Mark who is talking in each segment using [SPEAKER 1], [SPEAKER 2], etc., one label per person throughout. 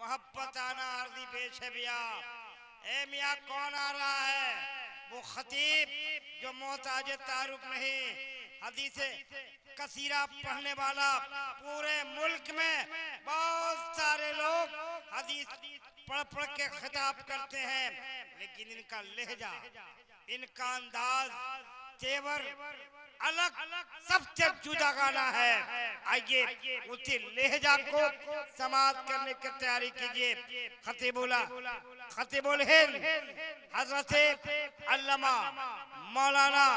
[SPEAKER 1] मोहब्बत आना अर्जी पेश है भैया। ए मियाँ कौन आ रहा है? वो खतीब जो मोहताज तारुफ नहीं, हदीस कसीरा पढ़ने वाला। पूरे मुल्क में बहुत सारे लोग हदीस पढ़ पढ़ के खिताब करते हैं, लेकिन इनका लहजा, इनका अंदाज, तेवर अलग, सबसे जुदा गाना है। आइए उसी लहजा को समाप्त करने की तैयारी कीजिए। खतीबुल हिंद हजरत अल्लामा मौलाना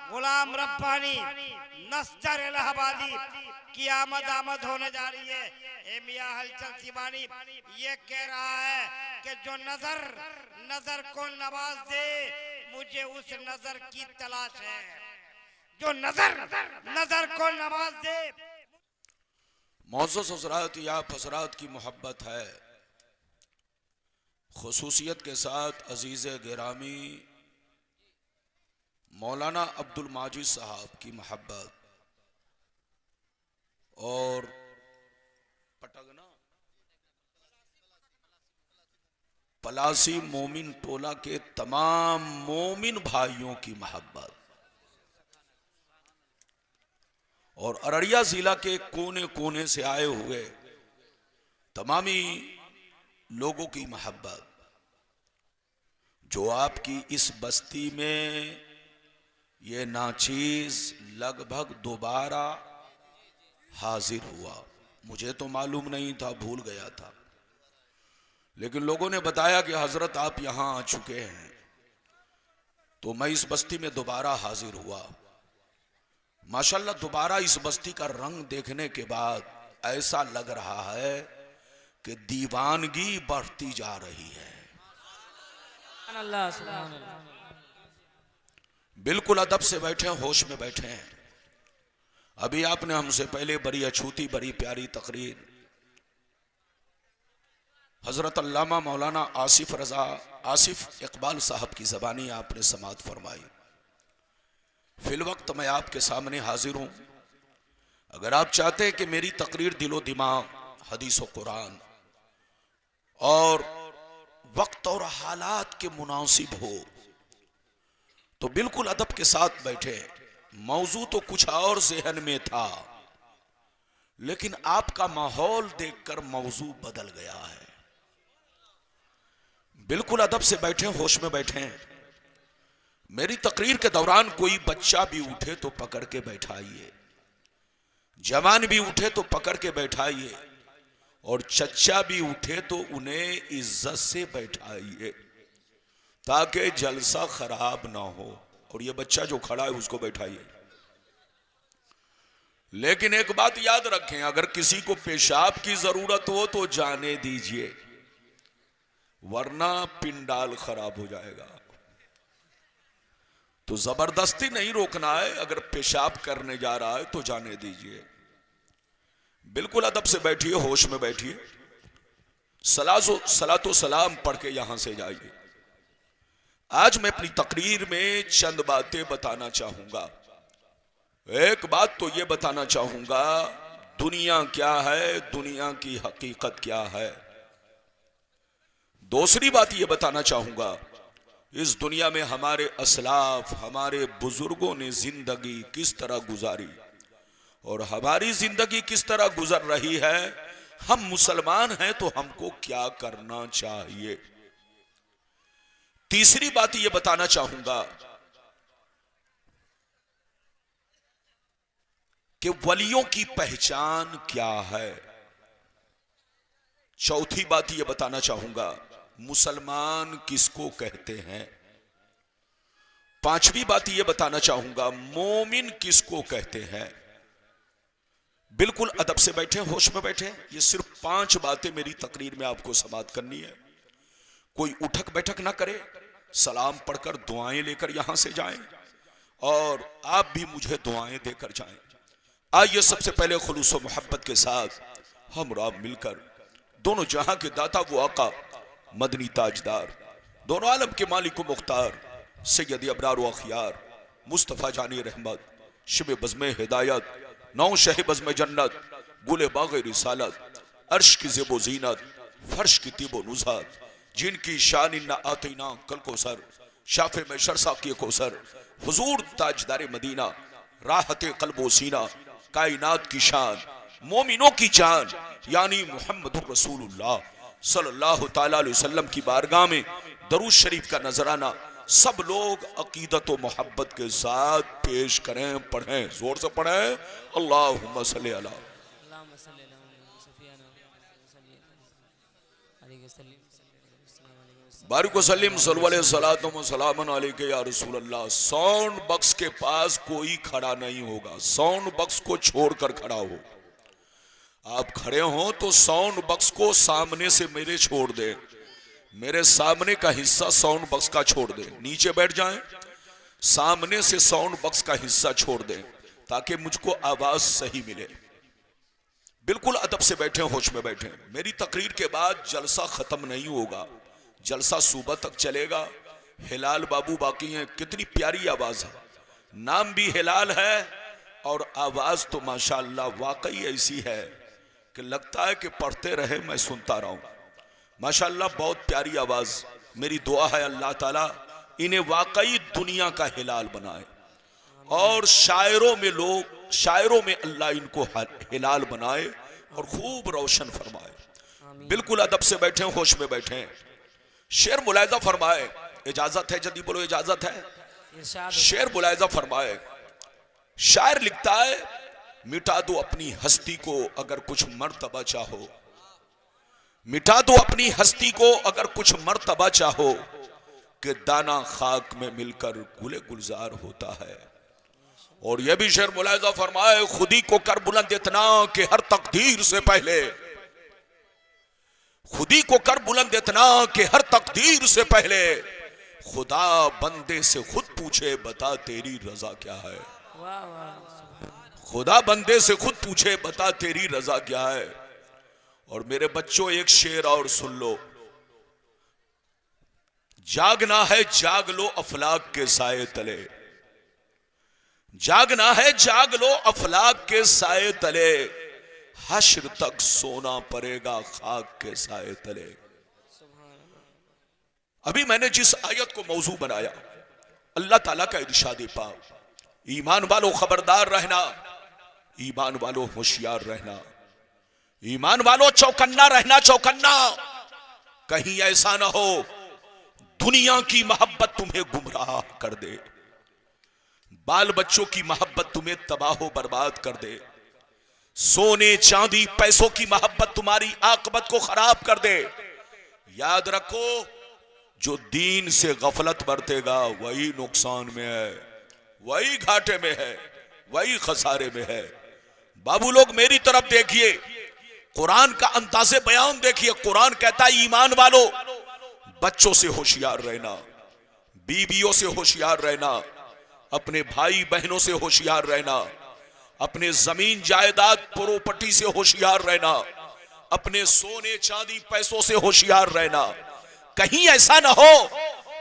[SPEAKER 1] गुलाम रब्बानी नस्तर इलाहाबादी की आमद होने जा रही है। ए मियां हलचल सिवानी ये कह रहा है कि जो नजर को नवाज दे, मुझे उस नजर की तलाश है। जो नजर को नवाज दे।
[SPEAKER 2] मौजूद हज़रात या हज़रात की मोहब्बत है, खुसूसियत के साथ अजीज़ गिरामी मौलाना अब्दुल माजिद साहब की मोहब्बत और पटगना पलासी मोमिन टोला के तमाम मोमिन भाइयों की मोहब्बत और अररिया जिला के कोने कोने से आए हुए तमामी लोगों की मोहब्बत, जो आपकी इस बस्ती में ये नाचीज लगभग दोबारा हाजिर हुआ। मुझे तो मालूम नहीं था, भूल गया था, लेकिन लोगों ने बताया कि हजरत आप यहां आ चुके हैं, तो मैं इस बस्ती में दोबारा हाजिर हुआ। माशाल्लाह दोबारा इस बस्ती का रंग देखने के बाद ऐसा लग रहा है कि दीवानगी बढ़ती जा रही है। बिल्कुल अदब से बैठे, होश में बैठे हैं। अभी आपने हमसे पहले बड़ी अछूती, बड़ी प्यारी तकरीर हजरत अल्लामा मौलाना आसिफ इकबाल साहब की ज़बानी आपने समाअत फरमाई। फिल वक्त मैं आपके सामने हाजिर हूं। अगर आप चाहते हैं कि मेरी तकरीर दिलो दिमाग, हदीस और कुरान और वक्त और हालात के मुनासिब हो, तो बिल्कुल अदब के साथ बैठे। मौजू तो कुछ और ज़हन में था, लेकिन आपका माहौल देखकर मौजू बदल गया है। बिल्कुल अदब से बैठे, होश में बैठे। मेरी तकरीर के दौरान कोई बच्चा भी उठे तो पकड़ के बैठाइए, जवान भी उठे तो पकड़ के बैठाइए, और चच्चा भी उठे तो उन्हें इज्जत से बैठाइए, ताकि जलसा खराब ना हो। और ये बच्चा जो खड़ा है उसको बैठाइए। लेकिन एक बात याद रखें, अगर किसी को पेशाब की जरूरत हो तो जाने दीजिए, वरना पिंडाल खराब हो जाएगा। तो जबरदस्ती नहीं रोकना है, अगर पेशाब करने जा रहा है तो जाने दीजिए। बिल्कुल अदब से बैठिए, होश में बैठिए। सलातो सलाम पढ़ के यहां से जाइए। आज मैं अपनी तकरीर में चंद बातें बताना चाहूंगा। एक बात तो यह बताना चाहूंगा, दुनिया क्या है, दुनिया की हकीकत क्या है। दूसरी बात यह बताना चाहूंगा, इस दुनिया में हमारे असलाफ, हमारे बुजुर्गों ने जिंदगी किस तरह गुजारी और हमारी जिंदगी किस तरह गुजर रही है। हम मुसलमान हैं तो हमको क्या करना चाहिए। तीसरी बात यह बताना चाहूंगा कि वलियों की पहचान क्या है। चौथी बात यह बताना चाहूंगा, मुसलमान किसको कहते हैं। पांचवी बात यह बताना चाहूंगा, मोमिन किसको कहते हैं। बिल्कुल अदब से बैठे, होश में बैठे। ये सिर्फ 5 बातें मेरी तकरीर में आपको समाअत करनी है। कोई उठक बैठक ना करे, सलाम पढ़कर दुआएं लेकर यहां से जाएं और आप भी मुझे दुआएं देकर जाएं। आइए सबसे पहले खुलूस व मोहब्बत के साथ हम राब मिलकर दोनों जहां के दाता वो आका मदनी ताजदार, दोनों आलम के मालिक व मुख्तार सैयद अबरार व अखियार मुस्तफ़ा जानी रहमत, शिब बज़्म हिदायत, नौ शह बज़्म जन्नत, गुले बाग़ रिसालत, अर्श की ज़ेबो ज़ीनत, फर्श की तिबो नुज़ात, जिनकी शान इन्ना आतीना कल कौसर, शाफे में शरसा किए कौसर, हुजूर ताजदार मदीना, राहत कल्बो सीना, कायनात की शान, मोमिनों की जान, यानी मुहम्मदुर रसूलुल्लाह सल्लल्लाहु ताला अलैहि वसल्लम की बारगाह में दरूद शरीफ का नजराना सब लोग अकीदत व मोहब्बत के साथ पेश करें, पढ़ें, जोर से पढ़ें। अल्लाहुम्मा सल्ली अला बारिक वसल्लिम सलाम अलैका या रसूल अल्लाह। साउंड बॉक्स के पास कोई खड़ा नहीं होगा, साउंड बॉक्स को छोड़कर खड़ा हो। आप खड़े हो तो साउंड बॉक्स को सामने से मेरे छोड़ दे, मेरे सामने का हिस्सा साउंड बॉक्स का छोड़ दे, नीचे बैठ जाएं, सामने से साउंड बॉक्स का हिस्सा छोड़ दें ताकि मुझको आवाज सही मिले। बिल्कुल अदब से बैठे, होश में बैठे। मेरी तकरीर के बाद जलसा खत्म नहीं होगा, जलसा सुबह तक चलेगा। हिलाल बाबू बाकी हैं, कितनी प्यारी आवाज है, नाम भी हिलाल है और आवाज तो माशाअल्लाह वाकई ऐसी है कि लगता है कि पढ़ते रहे मैं सुनता रहूं। माशाअल्लाह बहुत प्यारी आवाज। मेरी दुआ है अल्लाह ताला इन्हें वाकई दुनिया का हिलाल बनाए और शायरों में अल्लाह इनको हिलाल बनाए और खूब रोशन फरमाए। बिल्कुल अदब से बैठे, होश में बैठे। शेर मुलायजा फरमाए, इजाजत है? जल्दी बोलो, इजाजत है? शेर मुलायजा फरमाए। शायर लिखता है, मिटा दो अपनी हस्ती को अगर कुछ मर्तबा चाहो, मिटा दो अपनी हस्ती को अगर कुछ मर्तबा चाहो, कि दाना खाक में मिलकर गुले गुलजार होता है। और यह भी शेर मुलायजा फरमाए, खुदी को कर बुलंद इतना कि हर तकदीर से पहले, खुदी को कर बुलंद इतना कि हर तकदीर से पहले खुदा बंदे से खुद पूछे बता तेरी रजा क्या है। खुदा बंदे से खुद पूछे बता तेरी रजा क्या है। और मेरे बच्चों एक शेर और सुन लो, जागना है जाग लो अफलाक के साए तले, जागना है जाग लो अफलाक के साए तले, हश्र तक सोना पड़ेगा खाक के साए तले। अभी मैंने जिस आयत को मौजू बनाया, अल्लाह ताला का इरशाद पाक, ईमान वालों खबरदार रहना, ईमान वालों होशियार रहना, ईमान वालों चौकन्ना रहना, चौकन्ना। कहीं ऐसा ना हो दुनिया की मोहब्बत तुम्हें गुमराह कर दे, बाल बच्चों की मोहब्बत तुम्हें तबाह बर्बाद कर दे, सोने चांदी पैसों की मोहब्बत तुम्हारी आकबत को खराब कर दे। याद रखो, जो दीन से गफलत बरतेगा वही नुकसान में है, वही घाटे में है, वही खसारे में है। बाबू लोग मेरी तरफ देखिए, कुरान का अंदाज़े बयान देखिए। कुरान कहता है ईमान वालों बच्चों से होशियार रहना, बीवियों से होशियार रहना, अपने भाई बहनों से होशियार रहना, अपने जमीन जायदाद प्रॉपर्टी से होशियार रहना, अपने सोने चांदी पैसों से होशियार रहना। कहीं ऐसा ना हो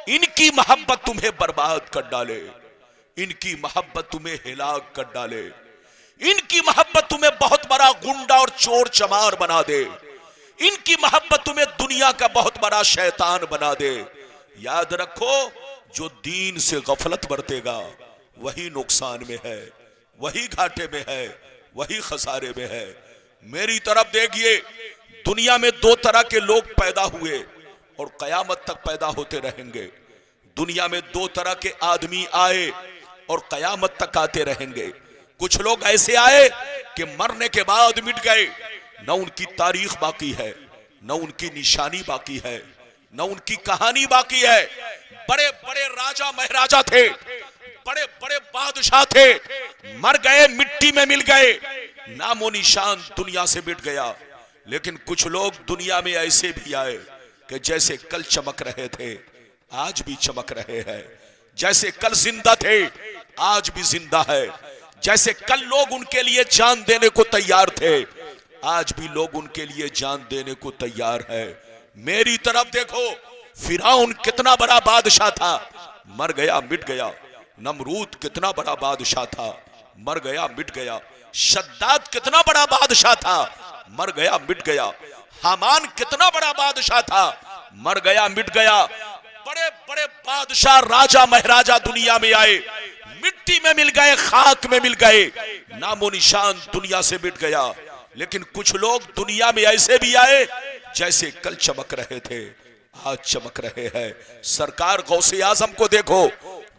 [SPEAKER 2] इनकी मोहब्बत तुम्हें बर्बाद कर डाले, इनकी मोहब्बत तुम्हें हिलाक कर डाले, इनकी मोहब्बत तुम्हें बहुत बड़ा गुंडा और चोर चमार बना दे, इनकी मोहब्बत तुम्हें दुनिया का बहुत बड़ा शैतान बना दे। याद रखो, जो दीन से गफलत बरतेगा वही नुकसान में है, वही घाटे में है, वही खसारे में है। मेरी तरफ देखिए, दुनिया में दो तरह के लोग पैदा हुए और कयामत तक पैदा होते रहेंगे। दुनिया में दो तरह के आदमी आए और कयामत तक आते रहेंगे। कुछ लोग ऐसे आए कि मरने के बाद मिट गए, न उनकी तारीख बाकी है, न उनकी निशानी बाकी है, न उनकी कहानी बाकी है। बड़े बड़े राजा महाराजा थे, बड़े बड़े बादशाह थे, मर गए, मिट्टी में मिल गए, नामो निशान दुनिया से मिट गया। लेकिन कुछ लोग दुनिया में ऐसे भी आए कि जैसे कल चमक रहे थे आज भी चमक रहे हैं, जैसे कल जिंदा थे आज भी जिंदा है, जैसे कल लोग उनके लिए जान देने को तैयार थे आज भी लोग उनके लिए जान देने को तैयार है। मेरी तरफ देखो, फिरौन कितना बड़ा बादशाह था, मर गया, मिट गया। नमरूद कितना बड़ा बादशाह था, मर गया, मिट गया। शद्दाद कितना बड़ा बादशाह था, मर गया, मिट गया। हामान कितना बड़ा बादशाह था, मर गया, मिट गया। बड़े बड़े बादशाह, राजा महाराजा दुनिया में आए, मिट्टी में मिल गए, खाक में मिल गए, नामो निशान दुनिया से मिट गया। लेकिन कुछ लोग दुनिया में ऐसे भी आए जैसे कल चमक रहे थे आज चमक रहे हैं। सरकार गौसे आजम को देखो,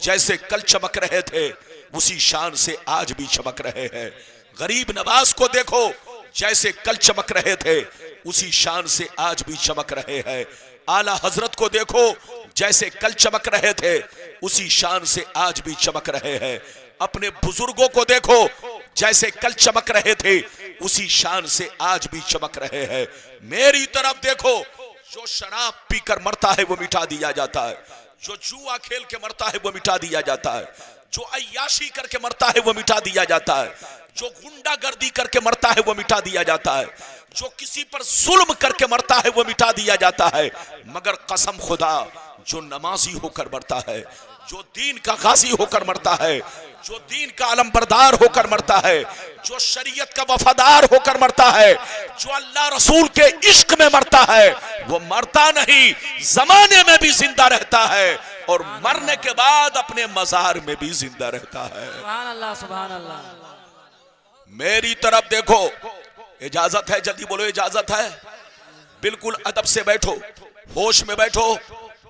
[SPEAKER 2] जैसे कल चमक रहे थे उसी शान से आज भी चमक रहे हैं। गरीब नवाज को देखो, जैसे कल चमक रहे थे उसी शान से आज भी चमक रहे हैं। आला हजरत को देखो, जैसे कल चमक रहे थे उसी शान से आज भी चमक रहे हैं। अपने बुजुर्गों को देखो, जैसे कल चमक रहे थे उसी शान से आज भी चमक रहे हैं। मेरी तरफ देखो, जो शराब पीकर मरता है वो मिटा दिया जाता है, जो जुआ खेल के मरता है वो मिटा दिया जाता है, जो अय्याशी करके मरता है वो मिटा दिया जाता है, जो गुंडागर्दी करके मरता है वो मिटा दिया जाता है, जो किसी पर जुल्म करके मरता है वो मिटा दिया जाता है। मगर कसम खुदा, जो नमाजी होकर मरता है, जो दीन का गाजी होकर मरता है, जो दीन का अलमबरदार होकर मरता है, जो शरीयत का वफादार होकर मरता है, जो अल्लाह रसूल के इश्क में मरता है, वो मरता नहीं, जमाने में भी जिंदा रहता है और मरने के बाद अपने मजार में भी जिंदा रहता है।
[SPEAKER 3] सुभान अल्लाह, सुभान अल्लाह।
[SPEAKER 2] मेरी तरफ देखो, इजाजत है? जल्दी बोलो, इजाजत है? बिल्कुल अदब से बैठो, होश में बैठो।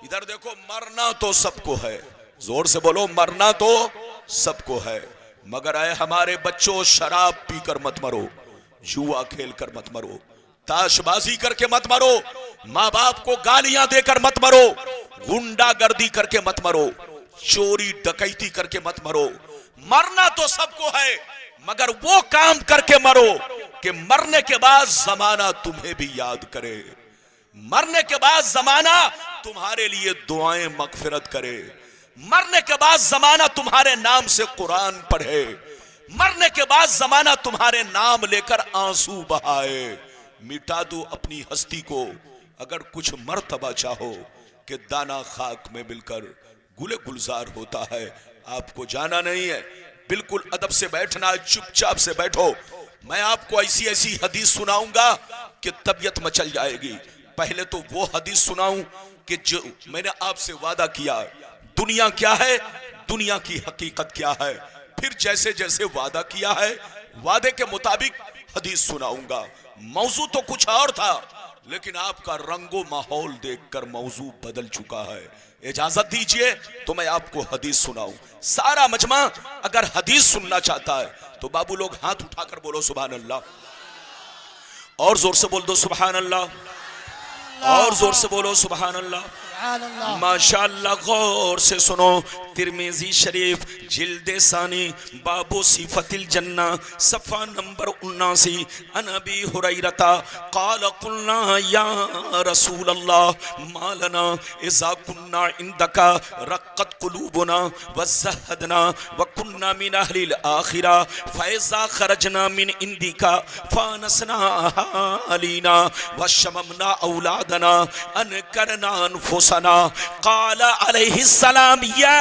[SPEAKER 2] इधर देखो, मरना तो सबको है, जोर से बोलो, मरना तो सबको है। मगर आए हमारे बच्चों, शराब पीकर मत मरो, जुआ खेलकर मत मरो, ताशबाजी करके मत मरो, माँ बाप को गालियां देकर मत मरो, गुंडागर्दी करके मत मरो, चोरी डकैती करके मत मरो। मरना तो सबको है, मगर वो काम करके मरो कि मरने के बाद जमाना तुम्हें भी याद करे, मरने के बाद जमाना तुम्हारे लिए दुआएं मगफिरत करे, मरने के बाद जमाना तुम्हारे नाम से कुरान पढ़े, मरने के बाद जमाना तुम्हारे नाम लेकर आंसू बहाए। मिटा दो अपनी हस्ती को अगर कुछ मर्तबा चाहो कि दाना खाक में मिलकर गुले गुलजार होता है। आपको जाना नहीं है, बिल्कुल अदब से बैठना है, चुपचाप से बैठो। मैं आपको ऐसी ऐसी हदीस सुनाऊंगा कि तबीयत मचल जाएगी। पहले तो वो हदीस सुनाऊं कि जो मैंने आपसे वादा किया, दुनिया क्या है, दुनिया की हकीकत क्या है। फिर जैसे जैसे वादा किया है वादे के मुताबिक हदीस सुनाऊंगा। मौजू तो कुछ और था, लेकिन आपका रंगो माहौल देखकर मौजू बदल चुका है। इजाजत दीजिए तो मैं आपको हदीस सुनाऊं। सारा मजमा अगर हदीस सुनना चाहता है तो बाबू लोग हाथ उठाकर बोलो सुभान अल्लाह, और जोर से बोल दो सुभान अल्लाह, और जोर से बोलो सुभान अल्लाह। माशाअल्लाह, गौर से सुनो। तिरमिजी शरीफ जिल्दे सानी बाबू सिफतिल जन्ना सफ़ा नंबर 79। अन अबी हुरैरता क़ाल क़ुलना या रसूल अल्लाह मा लना इज़ा कुन्ना इंदका रक़्क़त क़ुलूबुना व ज़हदना व कुन्ना मिन अहलिल आखिरा फ़इज़ा ख़रजना मिन इंदिका फ़ानसना अलीना व शममना औलादना अन करना अनफुसना। क़ाल अलैहिस्सलाम या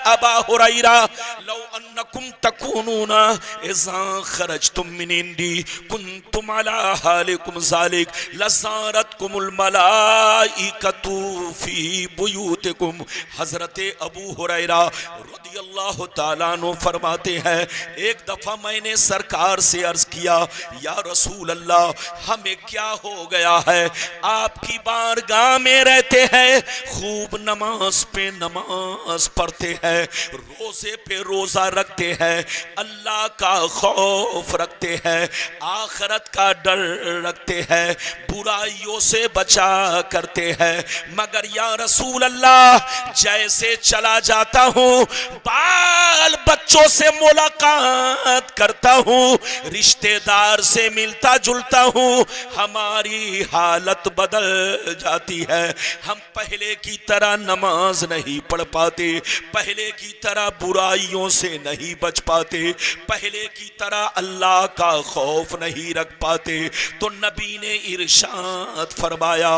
[SPEAKER 2] अबा हुरैरा लौ अन्नकुम तकूनूना इज़ा खरजतुम मिन इंदी कुंतुम अला हालिकुम ज़ालिक लज़ारतकुमुल मलाइकतु फी बुयूतिकुम। हज़रत अबू हुरैरा रदियल्लाहु ताला अन्हु फरमाते हैं, एक दफा मैंने सरकार से अर्ज किया, या रसूल अल्लाह, हमें क्या हो गया है, आपकी बारगाह में रहते हैं, खूब नमाज पे नमाज पढ़ते हैं, रोजे पे रोजा रखते हैं, अल्लाह का खौफ रखते हैं, आखिरत का डर रखते हैं, बुराइयों से बचा करते हैं, मगर या रसूल अल्लाह जैसे चला जाता हूँ, बाल बच्चों से मुलाकात करता हूँ, रिश्तेदार से मिलता जुलता हूँ, हमारी हालत बदल जाती है। हम पहले की तरह नमाज नहीं पढ़ पाते, पहले की तरह बुराइयों से नहीं बच पाते, पहले की तरह अल्लाह का खौफ नहीं रख पाते। तो नबी ने इरशाद फरमाया,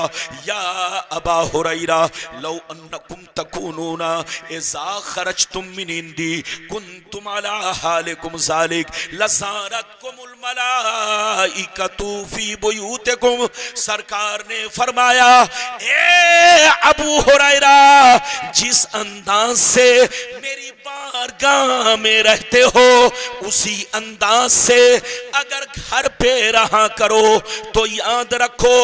[SPEAKER 2] या अबा हुरैरा लौ अन्नकुम तकूनूना इज़ा खरजतुम मिन इंदी कुंतुम अला हालिकुम ज़ालिक लज़ारतकुमुल मलाइकतु फी बुयूतिकुम। सरकार ने फरमाया, ए अबू हुरैरा, जिस अंदाज से मेरी बारगाह में रहते हो उसी अंदाज से अगर घर पे रहा करो तो याद रखो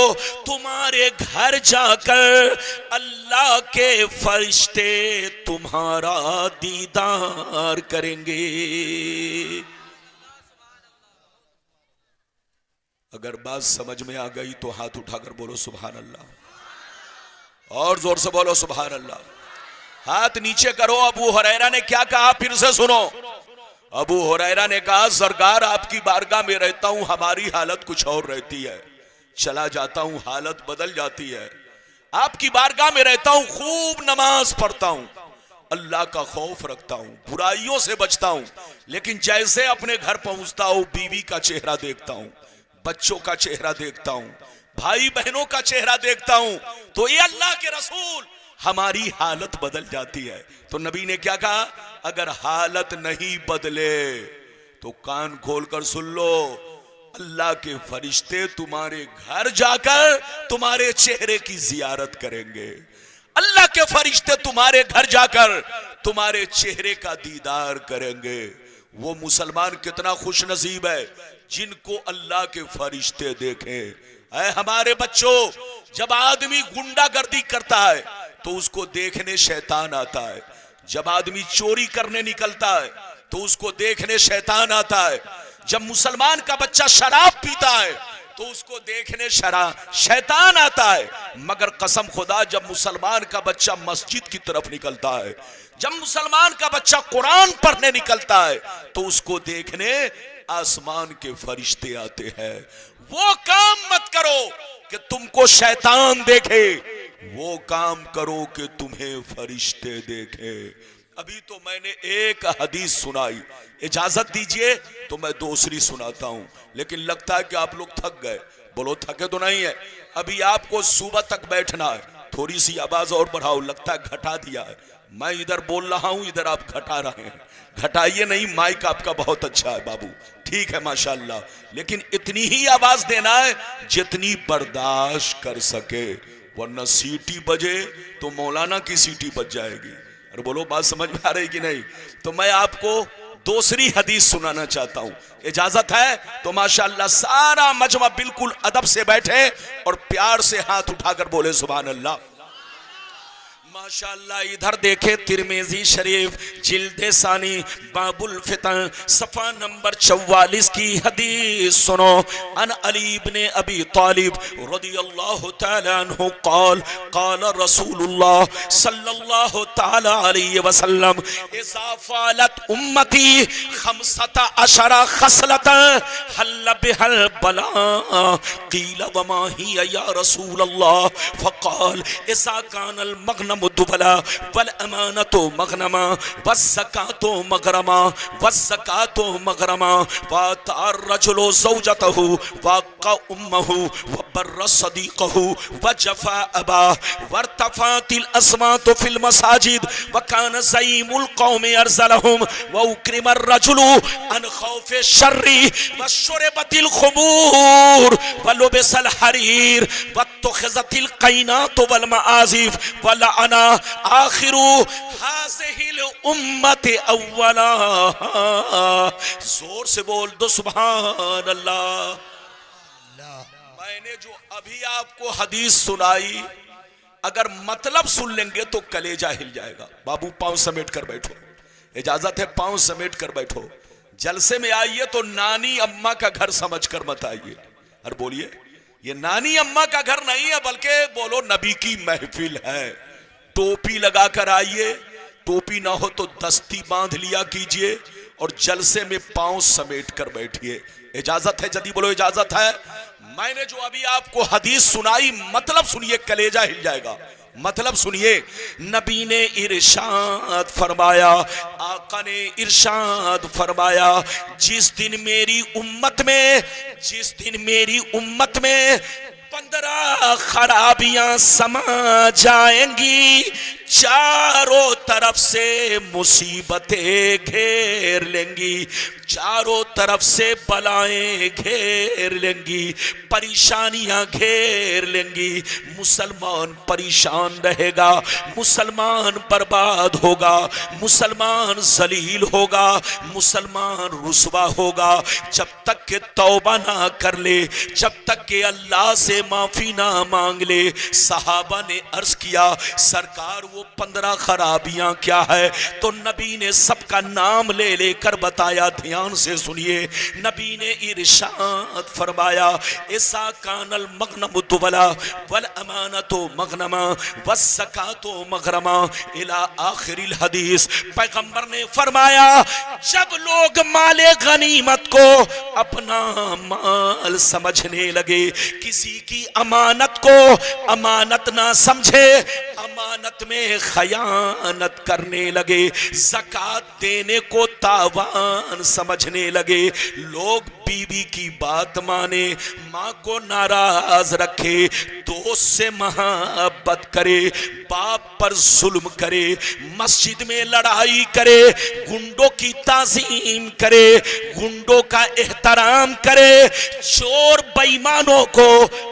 [SPEAKER 2] तुम्हारे घर जाकर अल्लाह के फरिश्ते तुम्हारा दीदार करेंगे। अगर बात समझ में आ गई तो हाथ उठाकर बोलो सुभान अल्लाह, और जोर से बोलो सुभान अल्लाह। हाथ नीचे करो। अबू हुरैरा ने क्या कहा, फिर से सुनो। अबू हुरैरा ने कहा, सरकार आपकी बारगाह में रहता हूं, हमारी हालत कुछ और रहती है, चला जाता हूं हालत बदल जाती है। आपकी बारगाह में रहता हूं, खूब नमाज पढ़ता हूं, अल्लाह का खौफ रखता हूं, बुराइयों से बचता हूं, लेकिन जैसे अपने घर पहुंचता हूं बीवी का चेहरा देखता हूं, बच्चों का चेहरा देखता हूं, भाई बहनों का चेहरा देखता हूं, तो ये अल्लाह के रसूल हमारी हालत बदल जाती है। तो नबी ने क्या कहा, अगर हालत नहीं बदले तो कान खोलकर सुन लो, अल्लाह के फरिश्ते तुम्हारे घर जाकर तुम्हारे चेहरे की जियारत करेंगे। अल्लाह के फरिश्ते तुम्हारे घर जाकर तुम्हारे चेहरे का दीदार करेंगे। वो मुसलमान कितना खुश नसीब है जिनको अल्लाह के फरिश्ते देखे। ऐ हमारे बच्चों, जब आदमी गुंडागर्दी करता है तो उसको देखने शैतान आता है, जब आदमी चोरी करने निकलता है तो उसको देखने शैतान आता है, जब मुसलमान का बच्चा शराब पीता है तो उसको देखने शैतान आता है, मगर कसम खुदा जब मुसलमान का बच्चा मस्जिद की तरफ निकलता है, जब मुसलमान का बच्चा कुरान पढ़ने निकलता है तो उसको देखने आसमान के फरिश्ते आते हैं। वो काम मत करो कि तुमको शैतान देखे, वो काम करो कि तुम्हें फरिश्ते देखे। अभी तो मैंने एक हदीस सुनाई, इजाजत दीजिए तो मैं दूसरी सुनाता हूं, लेकिन लगता है कि आप लोग थक गए। बोलो थके तो नहीं है। अभी आपको सुबह तक बैठना है, थोड़ी सी आवाज और बढ़ाओ, लगता है घटा दिया है। मैं इधर बोल रहा हूं, इधर आप घटा रहे हैं। घटाइए नहीं, माइक आपका बहुत अच्छा है बाबू, ठीक है माशाल्लाह, लेकिन इतनी ही आवाज देना है जितनी बर्दाश्त कर सके, वरना सीटी बजे तो मौलाना की सीटी बज जाएगी। अरे बोलो बात समझ में आ रही कि नहीं। तो मैं आपको दूसरी हदीस सुनाना चाहता हूं, इजाजत है तो माशाल्लाह सारा मजमा बिल्कुल अदब से बैठे और प्यार से हाथ उठाकर बोले सुभान अल्लाह। माशाअल्लाह इधर देखे तिरमिजी शरीफ जिल्दे सानी बाबुल फितन सफा नंबर 44 की हदीस सुनो। अन अली इब्ने अबी तालिब रदियल्लाहु तआला अन्हु क़ाल क़ाल रसूलुल्लाह सल्लल्लाहु तआला अलैहि वसल्लम इज़ा फ़अलत उम्मती 15 खसलत हल बिहल बला क़ील वमा हिया या रसूलल्लाह फ़क़ाल इज़ा कानल मग़नम दुबला वल अमानतो मगनमा वज़्ज़कातो मगरमा वज़्ज़कातो मगरमा वतार रजुलो ज़ौजतहु वक़ा उम्महु वबर्र सदीक़हु वजफ़ा अबा वर्तफ़ातिल अस्वातु फिल मसाजिद वकान ज़ईमुल क़ौमि अरज़लहुम वउक्रिमर रजुलु अन खौफ़ि शर्रि वशुरिबतिल ख़ुमूर वलुबिसल हरीर वत्तख़िज़तिल क़ैनातु वल मआज़िफ़ वलअना आखिरु हाज़िहिल उम्मति अव्वला। जोर से बोल दो सुभान अल्लाह। मैंने जो अभी आपको हदीस सुनाई, अगर मतलब सुन लेंगे तो कलेजा हिल जाएगा। बाबू पांव समेट कर बैठो, इजाजत है, पांव समेट कर बैठो। जलसे में आइए तो नानी अम्मा का घर समझकर मत आइए। और बोलिए ये नानी अम्मा का घर नहीं है, बल्कि बोलो नबी की महफिल है। टोपी लगाकर आइए, टोपी ना हो तो दस्ती बांध लिया कीजिए और जलसे में पांव समेट कर बैठिए। इजाजत है जदी बोलो इजाजत है। मैंने जो अभी आपको हदीस सुनाई, मतलब सुनिए, कलेजा हिल जाएगा। मतलब सुनिए, नबी ने इरशाद फरमाया, आका ने इरशाद फरमाया, जिस दिन मेरी उम्मत में 15 खराबियां समा जाएंगी, चारों तरफ से मुसीबतें घेर लेंगी, चारों तरफ से बलाएं घेर लेंगी, परेशानियां घेर लेंगी। मुसलमान परेशान रहेगा, मुसलमान बर्बाद होगा, मुसलमान जलील होगा, मुसलमान रुसवा होगा। जब तक के तौबा ना कर ले, जब तक के अल्लाह से माफी ना मांग ले। सहाबा ने अर्ज किया सरकार वो 15 खराबियां क्या है? तो नबी ने सबका नाम ले लेकर बताया। ध्यान से सुनिए, नबी ने इरशाद फरमाया ऐसा कानल मगनम तुवला वल अमानतो मगनमा वस ज़कातो मगरमा इला आखिरिल हदीस। पैगंबर ने फरमाया जब लोग माले गनीमत को अपना माल समझने लगे, किसी की अमानत को अमानत ना समझे, अमानत में खयानत करने लगे, ज़कात देने को तावान समझने लगे, लोग बीवी की बात माने, माँ को नाराज रखे, दोस्त से मोहब्बत करे, बाप पर जुल्म करे, मस्जिद में लड़ाई करे, गुंडों की ताज़ीम करे, गुंडों का एहतराम करे, चोर बेईमानों को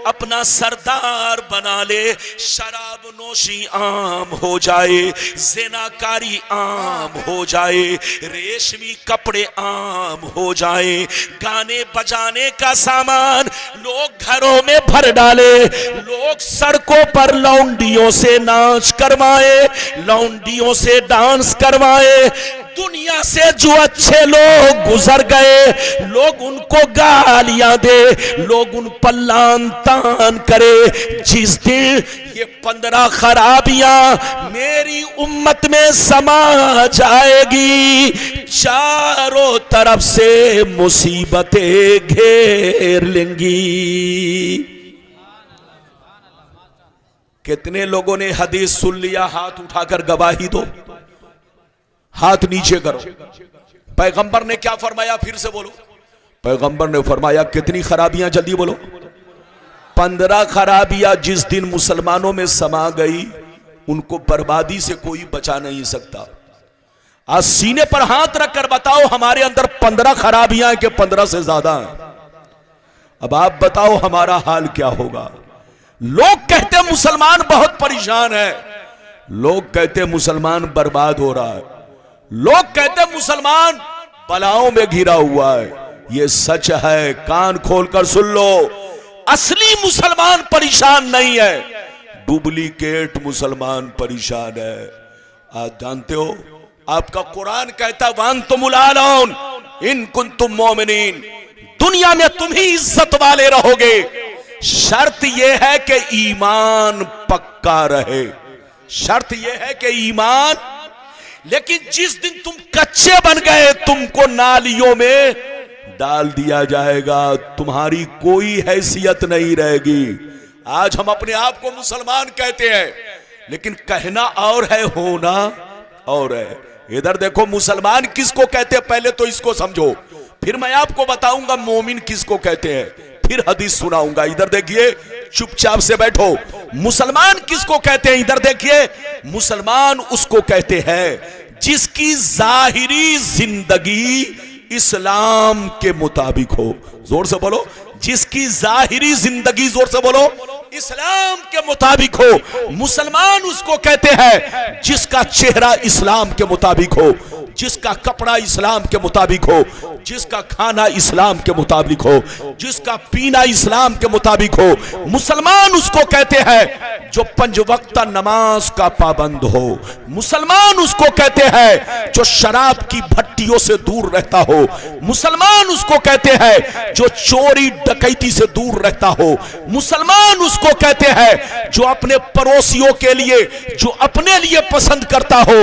[SPEAKER 2] अपना सरदार बना ले, शराब नोशी आम हो जाए, ज़िनाकारी आम हो जाए, रेशमी कपड़े आम हो जाए, गाने बजाने का सामान लोग घरों में भर डाले, लोग सड़कों पर लौंडियों से नाच करवाए, लौंडियों से डांस करवाए। दुनिया से जो अच्छे लोग गुजर गए, लोग उनको गालियां दे, लोग उन पर लान तान करे। जिस दिन ये 15 खराबियां मेरी उम्मत में समा जाएगी, चारों तरफ से मुसीबतें घेर लेंगी। कितने लोगों ने हदीस सुन लिया? हाथ उठाकर गवाही दो, हाथ नीचे करो। पैगंबर ने क्या फरमाया? फिर से बोलो। पैगंबर ने फरमाया कितनी खराबियां? जल्दी बोलो। 15 खराबियां जिस दिन मुसलमानों में समा गई, उनको बर्बादी से कोई बचा नहीं सकता। आज सीने पर हाथ रखकर बताओ हमारे अंदर 15 खराबियां हैं कि 15 से ज्यादा हैं? अब आप बताओ हमारा हाल क्या होगा? लोग कहते मुसलमान बहुत परेशान है, लोग कहते मुसलमान बर्बाद हो रहा है, लोग कहते मुसलमान बलाओं में घिरा हुआ है। यह सच है, कान खोलकर सुन लो। असली मुसलमान परेशान नहीं है, डुप्लीकेट मुसलमान परेशान है। आप जानते हो, आपका कुरान कहता वान तुमुल आलौन इन कुंतुम मोमिनीन, दुनिया में तुम ही इज्जत वाले रहोगे, शर्त यह है कि ईमान पक्का रहे, शर्त यह है कि ईमान। लेकिन जिस दिन तुम कच्चे बन गए, तुमको नालियों में डाल दिया जाएगा, तुम्हारी कोई हैसियत नहीं रहेगी। आज हम अपने आप को मुसलमान कहते हैं, लेकिन कहना और है, होना और है। इधर देखो, मुसलमान किसको कहते हैं पहले तो इसको समझो, फिर मैं आपको बताऊंगा मोमिन किसको कहते हैं, फिर हदीस सुनाऊंगा। इधर देखिए, चुपचाप से बैठो। मुसलमान किसको कहते हैं? इधर देखिए, मुसलमान उसको कहते हैं जिसकी जाहिरी जिंदगी इस्लाम के मुताबिक हो। जोर से बोलो, जिसकी जाहिरी जिंदगी, जोर से बोलो, इस्लाम के मुताबिक हो। मुसलमान उसको कहते हैं जिसका चेहरा इस्लाम के मुताबिक हो, जिसका कपड़ा इस्लाम के मुताबिक हो, जिसका खाना इस्लाम के मुताबिक हो, जिसका पीना इस्लाम के मुताबिक हो। मुसलमान उसको कहते हैं जो 5 वक्त नमाज का पाबंद हो। मुसलमान उसको कहते हैं जो शराब की भट्टियों से दूर रहता हो। मुसलमान उसको कहते हैं जो चोरी डकैती से दूर रहता हो। मुसलमान उसको कहते हैं जो अपने पड़ोसियों के लिए, जो अपने लिए पसंद करता हो,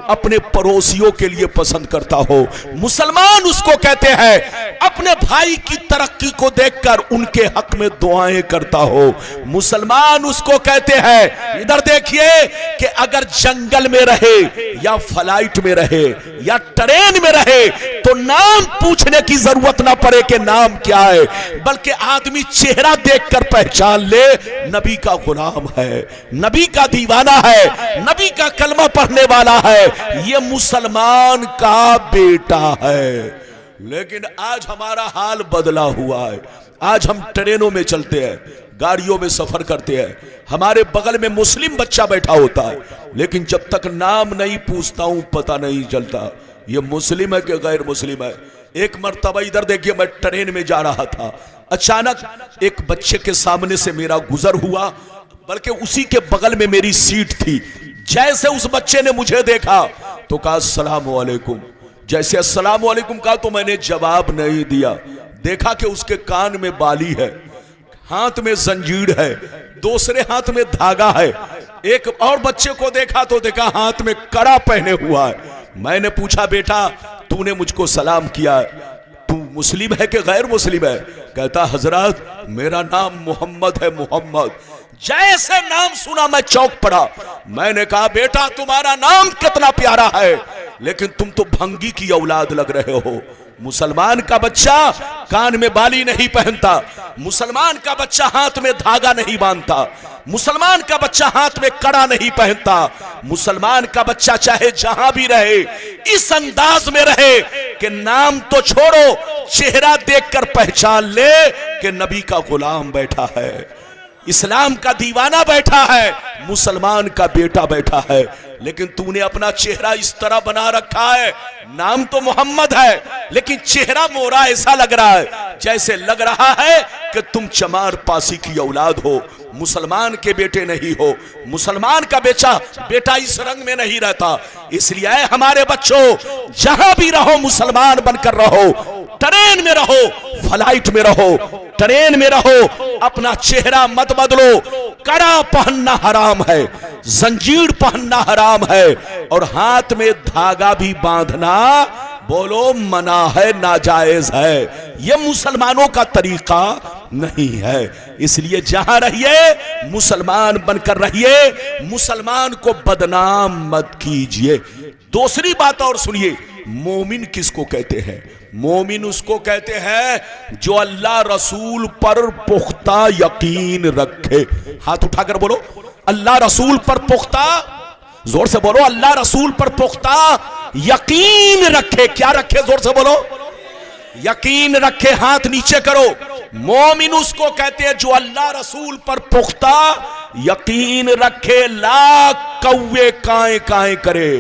[SPEAKER 2] अपने पड़ोसियों के लिए पसंद करता हो। मुसलमान उसको कहते हैं अपने भाई की तरक्की को देखकर उनके हक में दुआएं करता हो। मुसलमान उसको कहते हैं, इधर देखिए, कि अगर जंगल में रहे या फ्लाइट में रहे या ट्रेन में रहे तो नाम पूछने की जरूरत ना पड़े कि नाम क्या है, बल्कि आदमी चेहरा देखकर पहचान ले नबी का गुलाम है, नबी का दीवाना है, नबी का कलमा पढ़ने वाला है, ये मुसलमान का बेटा है। लेकिन आज हमारा हाल बदला हुआ है। आज हम ट्रेनों में चलते हैं, गाड़ियों में सफर करते हैं, हमारे बगल में मुस्लिम बच्चा बैठा होता है, लेकिन जब तक नाम नहीं पूछता हूं पता नहीं चलता ये मुस्लिम है कि गैर मुस्लिम है। एक मर्तबा इधर देखिए, मैं ट्रेन में जा रहा था, अचानक एक बच्चे के सामने से मेरा गुजर हुआ, बल्कि उसी के बगल में मेरी सीट थी। जैसे उस बच्चे ने मुझे देखा तो कहा अस्सलाम वालेकुम। जैसे अस्सलाम वालेकुम कहा तो मैंने जवाब नहीं दिया। देखा कि उसके कान में बाली है, हाथ में जंजीर है, दूसरे हाथ में धागा है। एक और बच्चे को देखा तो देखा हाथ में कड़ा पहने हुआ है। मैंने पूछा बेटा तूने मुझको सलाम किया, तू मुस्लिम है कि गैर मुस्लिम है? कहता हजरत मेरा नाम मोहम्मद है, मोहम्मद। जैसे नाम सुना मैं चौंक पड़ा। मैंने कहा बेटा तुम्हारा नाम कितना प्यारा है, लेकिन तुम तो भंगी की औलाद लग रहे हो। मुसलमान का बच्चा कान में बाली नहीं पहनता, मुसलमान का बच्चा हाथ में धागा नहीं बांधता, मुसलमान का बच्चा हाथ में कड़ा नहीं पहनता, मुसलमान का बच्चा चाहे जहां भी रहे इस अंदाज में रहे कि नाम तो छोड़ो चेहरा देखकर पहचान ले कि नबी का गुलाम बैठा है, इस्लाम का दीवाना बैठा है, मुसलमान का बेटा बैठा है। लेकिन तूने अपना चेहरा इस तरह बना रखा है, नाम तो मोहम्मद है लेकिन चेहरा मोरा ऐसा लग रहा है जैसे लग रहा है कि तुम चमार पासी की औलाद हो, मुसलमान के बेटे नहीं हो। मुसलमान का बेटा इस रंग में नहीं रहता। इसलिए हमारे बच्चों जहां भी रहो मुसलमान बनकर रहो, ट्रेन में रहो, फ्लाइट में रहो, ट्रेन में रहो, अपना चेहरा मत बदलो। कड़ा पहनना हराम है, जंजीर पहनना हराम है, और हाथ में धागा भी बांधना बोलो मना है, नाजायज है। यह मुसलमानों का तरीका नहीं है। इसलिए जहां रहिए मुसलमान बनकर रहिए, मुसलमान को बदनाम मत कीजिए। दूसरी बात और सुनिए, मोमिन किसको कहते हैं? मोमिन उसको कहते हैं जो अल्लाह रसूल पर पुख्ता यकीन रखे। हाथ उठाकर बोलो अल्लाह रसूल पर पुख्ता, जोर से बोलो अल्लाह रसूल पर पुख्ता यकीन रखे। क्या रखे? जोर से बोलो यकीन रखे। हाथ नीचे करो। मोमिन उसको कहते हैं जो अल्लाह रसूल पर पुख्ता यकीन रखे। लाख कौवे काए काए करे,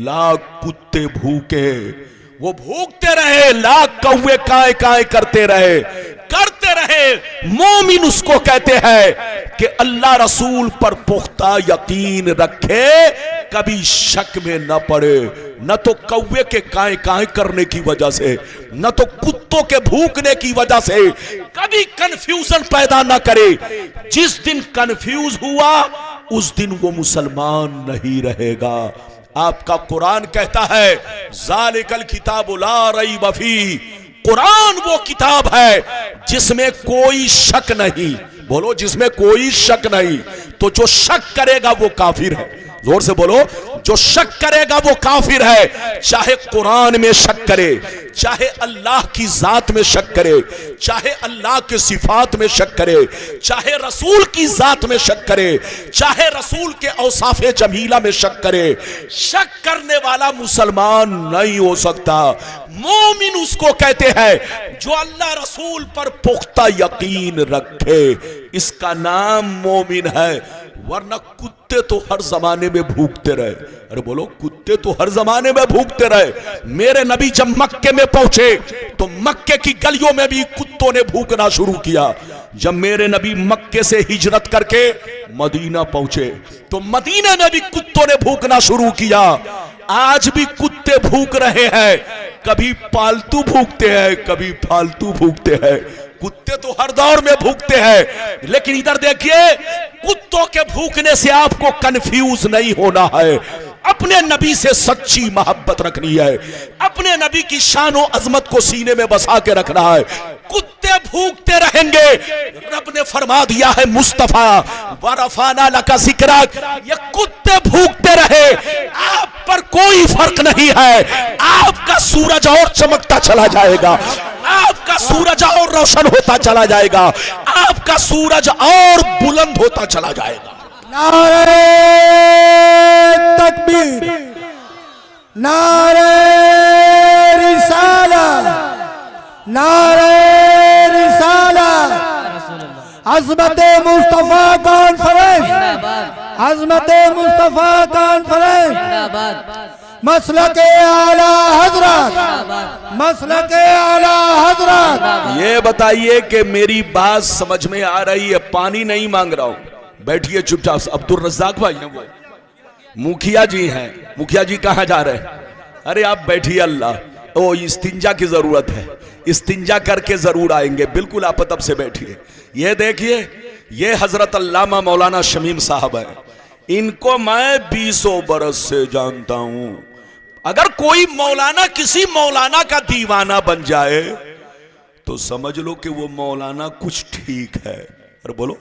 [SPEAKER 2] लाख कुत्ते भूखे वो भूखते रहे, लाख कौवे काए काए करते रहे। मोमिन उसको कहते हैं कि अल्लाह रसूल पर पुख्ता यकीन रखे, कभी शक में न पड़े, न तो कौवे के काए काए करने की वजह से, न तो कुत्तों के भूखने की वजह से कभी कंफ्यूजन पैदा न करे। जिस दिन कंफ्यूज हुआ उस दिन वो मुसलमान नहीं रहेगा। आपका कुरान कहता है ज़ालिकल किताबु ला रैब फीह, कुरान वो किताब है जिसमें कोई शक नहीं। बोलो जिसमें कोई शक नहीं। तो जो शक करेगा वो काफिर है। जोर से बोलो जो शक करेगा वो काफिर है। चाहे कुरान में शक करे, चाहे अल्लाह की जात में शक करे, चाहे अल्लाह के सिफात में शक करे, चाहे रसूल की जात में शक करे, चाहे रसूल के औसाफे जमीला में शक करे, शक करने वाला मुसलमान नहीं हो सकता। मोमिन उसको कहते हैं जो अल्लाह रसूल पर पुख्ता यकीन रखे, इसका नाम मोमिन है। वरना कुत्ते तो हर जमाने में भूखते रहे। अरे बोलो कुत्ते तो हर जमाने में भूखते रहे। मेरे नबी जब मक्के में पहुंचे तो मक्के की गलियों में भी कुत्तों ने भूखना शुरू किया। जब मेरे नबी मक्के से हिजरत करके मदीना पहुंचे तो मदीने में भी कुत्तों ने भूखना शुरू किया। आज भी कुत्ते भूख रहे हैं, कभी पालतू भूखते हैं, कभी फालतू भूखते हैं। कुत्ते तो हर दौर में भूखते हैं, लेकिन इधर देखिए कुत्तों के भूखने से आपको कंफ्यूज नहीं होना है। अपने नबी से सच्ची मोहब्बत रखनी है, अपने नबी की शान और अजमत को सीने में बसा के रखना है। कुत्ते भूखते रहेंगे। रब ने फरमा दिया है मुस्तफा वरफाना लका जिक्रक, ये कुत्ते भूखते रहे, आप पर कोई फर्क नहीं है। आपका सूरज और चमकता चला जाएगा, आपका सूरज और रोशन होता चला जाएगा, आपका सूरज और बुलंद होता चला जाएगा।
[SPEAKER 4] नारे तकबीर, नारे रिसाला, नारे रिसाला, अज़मत मुस्तफा कॉन्फ्रेंस, अज़मत मुस्तफा कॉन्फ्रेंस, मसलक आला हजरत, मसलक आला हजरत।
[SPEAKER 2] ये बताइए कि मेरी बात समझ में आ रही है? पानी नहीं मांग रहा हूं, बैठिए चुपचाप। अब्दुल रज़्ज़ाक भाई हैं, वो मुखिया जी हैं। मुखिया जी कहां जा रहे हैं? अरे आप बैठिए, अल्लाह ओ इस्तिंजा की जरूरत है, इस्तिंजा करके जरूर आएंगे। बिल्कुल आप तब से बैठिए। ये देखिए, ये हजरत अल्लामा मौलाना शमीम साहब है, इनको मैं 20 बरस से जानता हूं। अगर कोई मौलाना किसी मौलाना का दीवाना बन जाए तो समझ लो कि वो मौलाना कुछ ठीक है। अरे बोलो,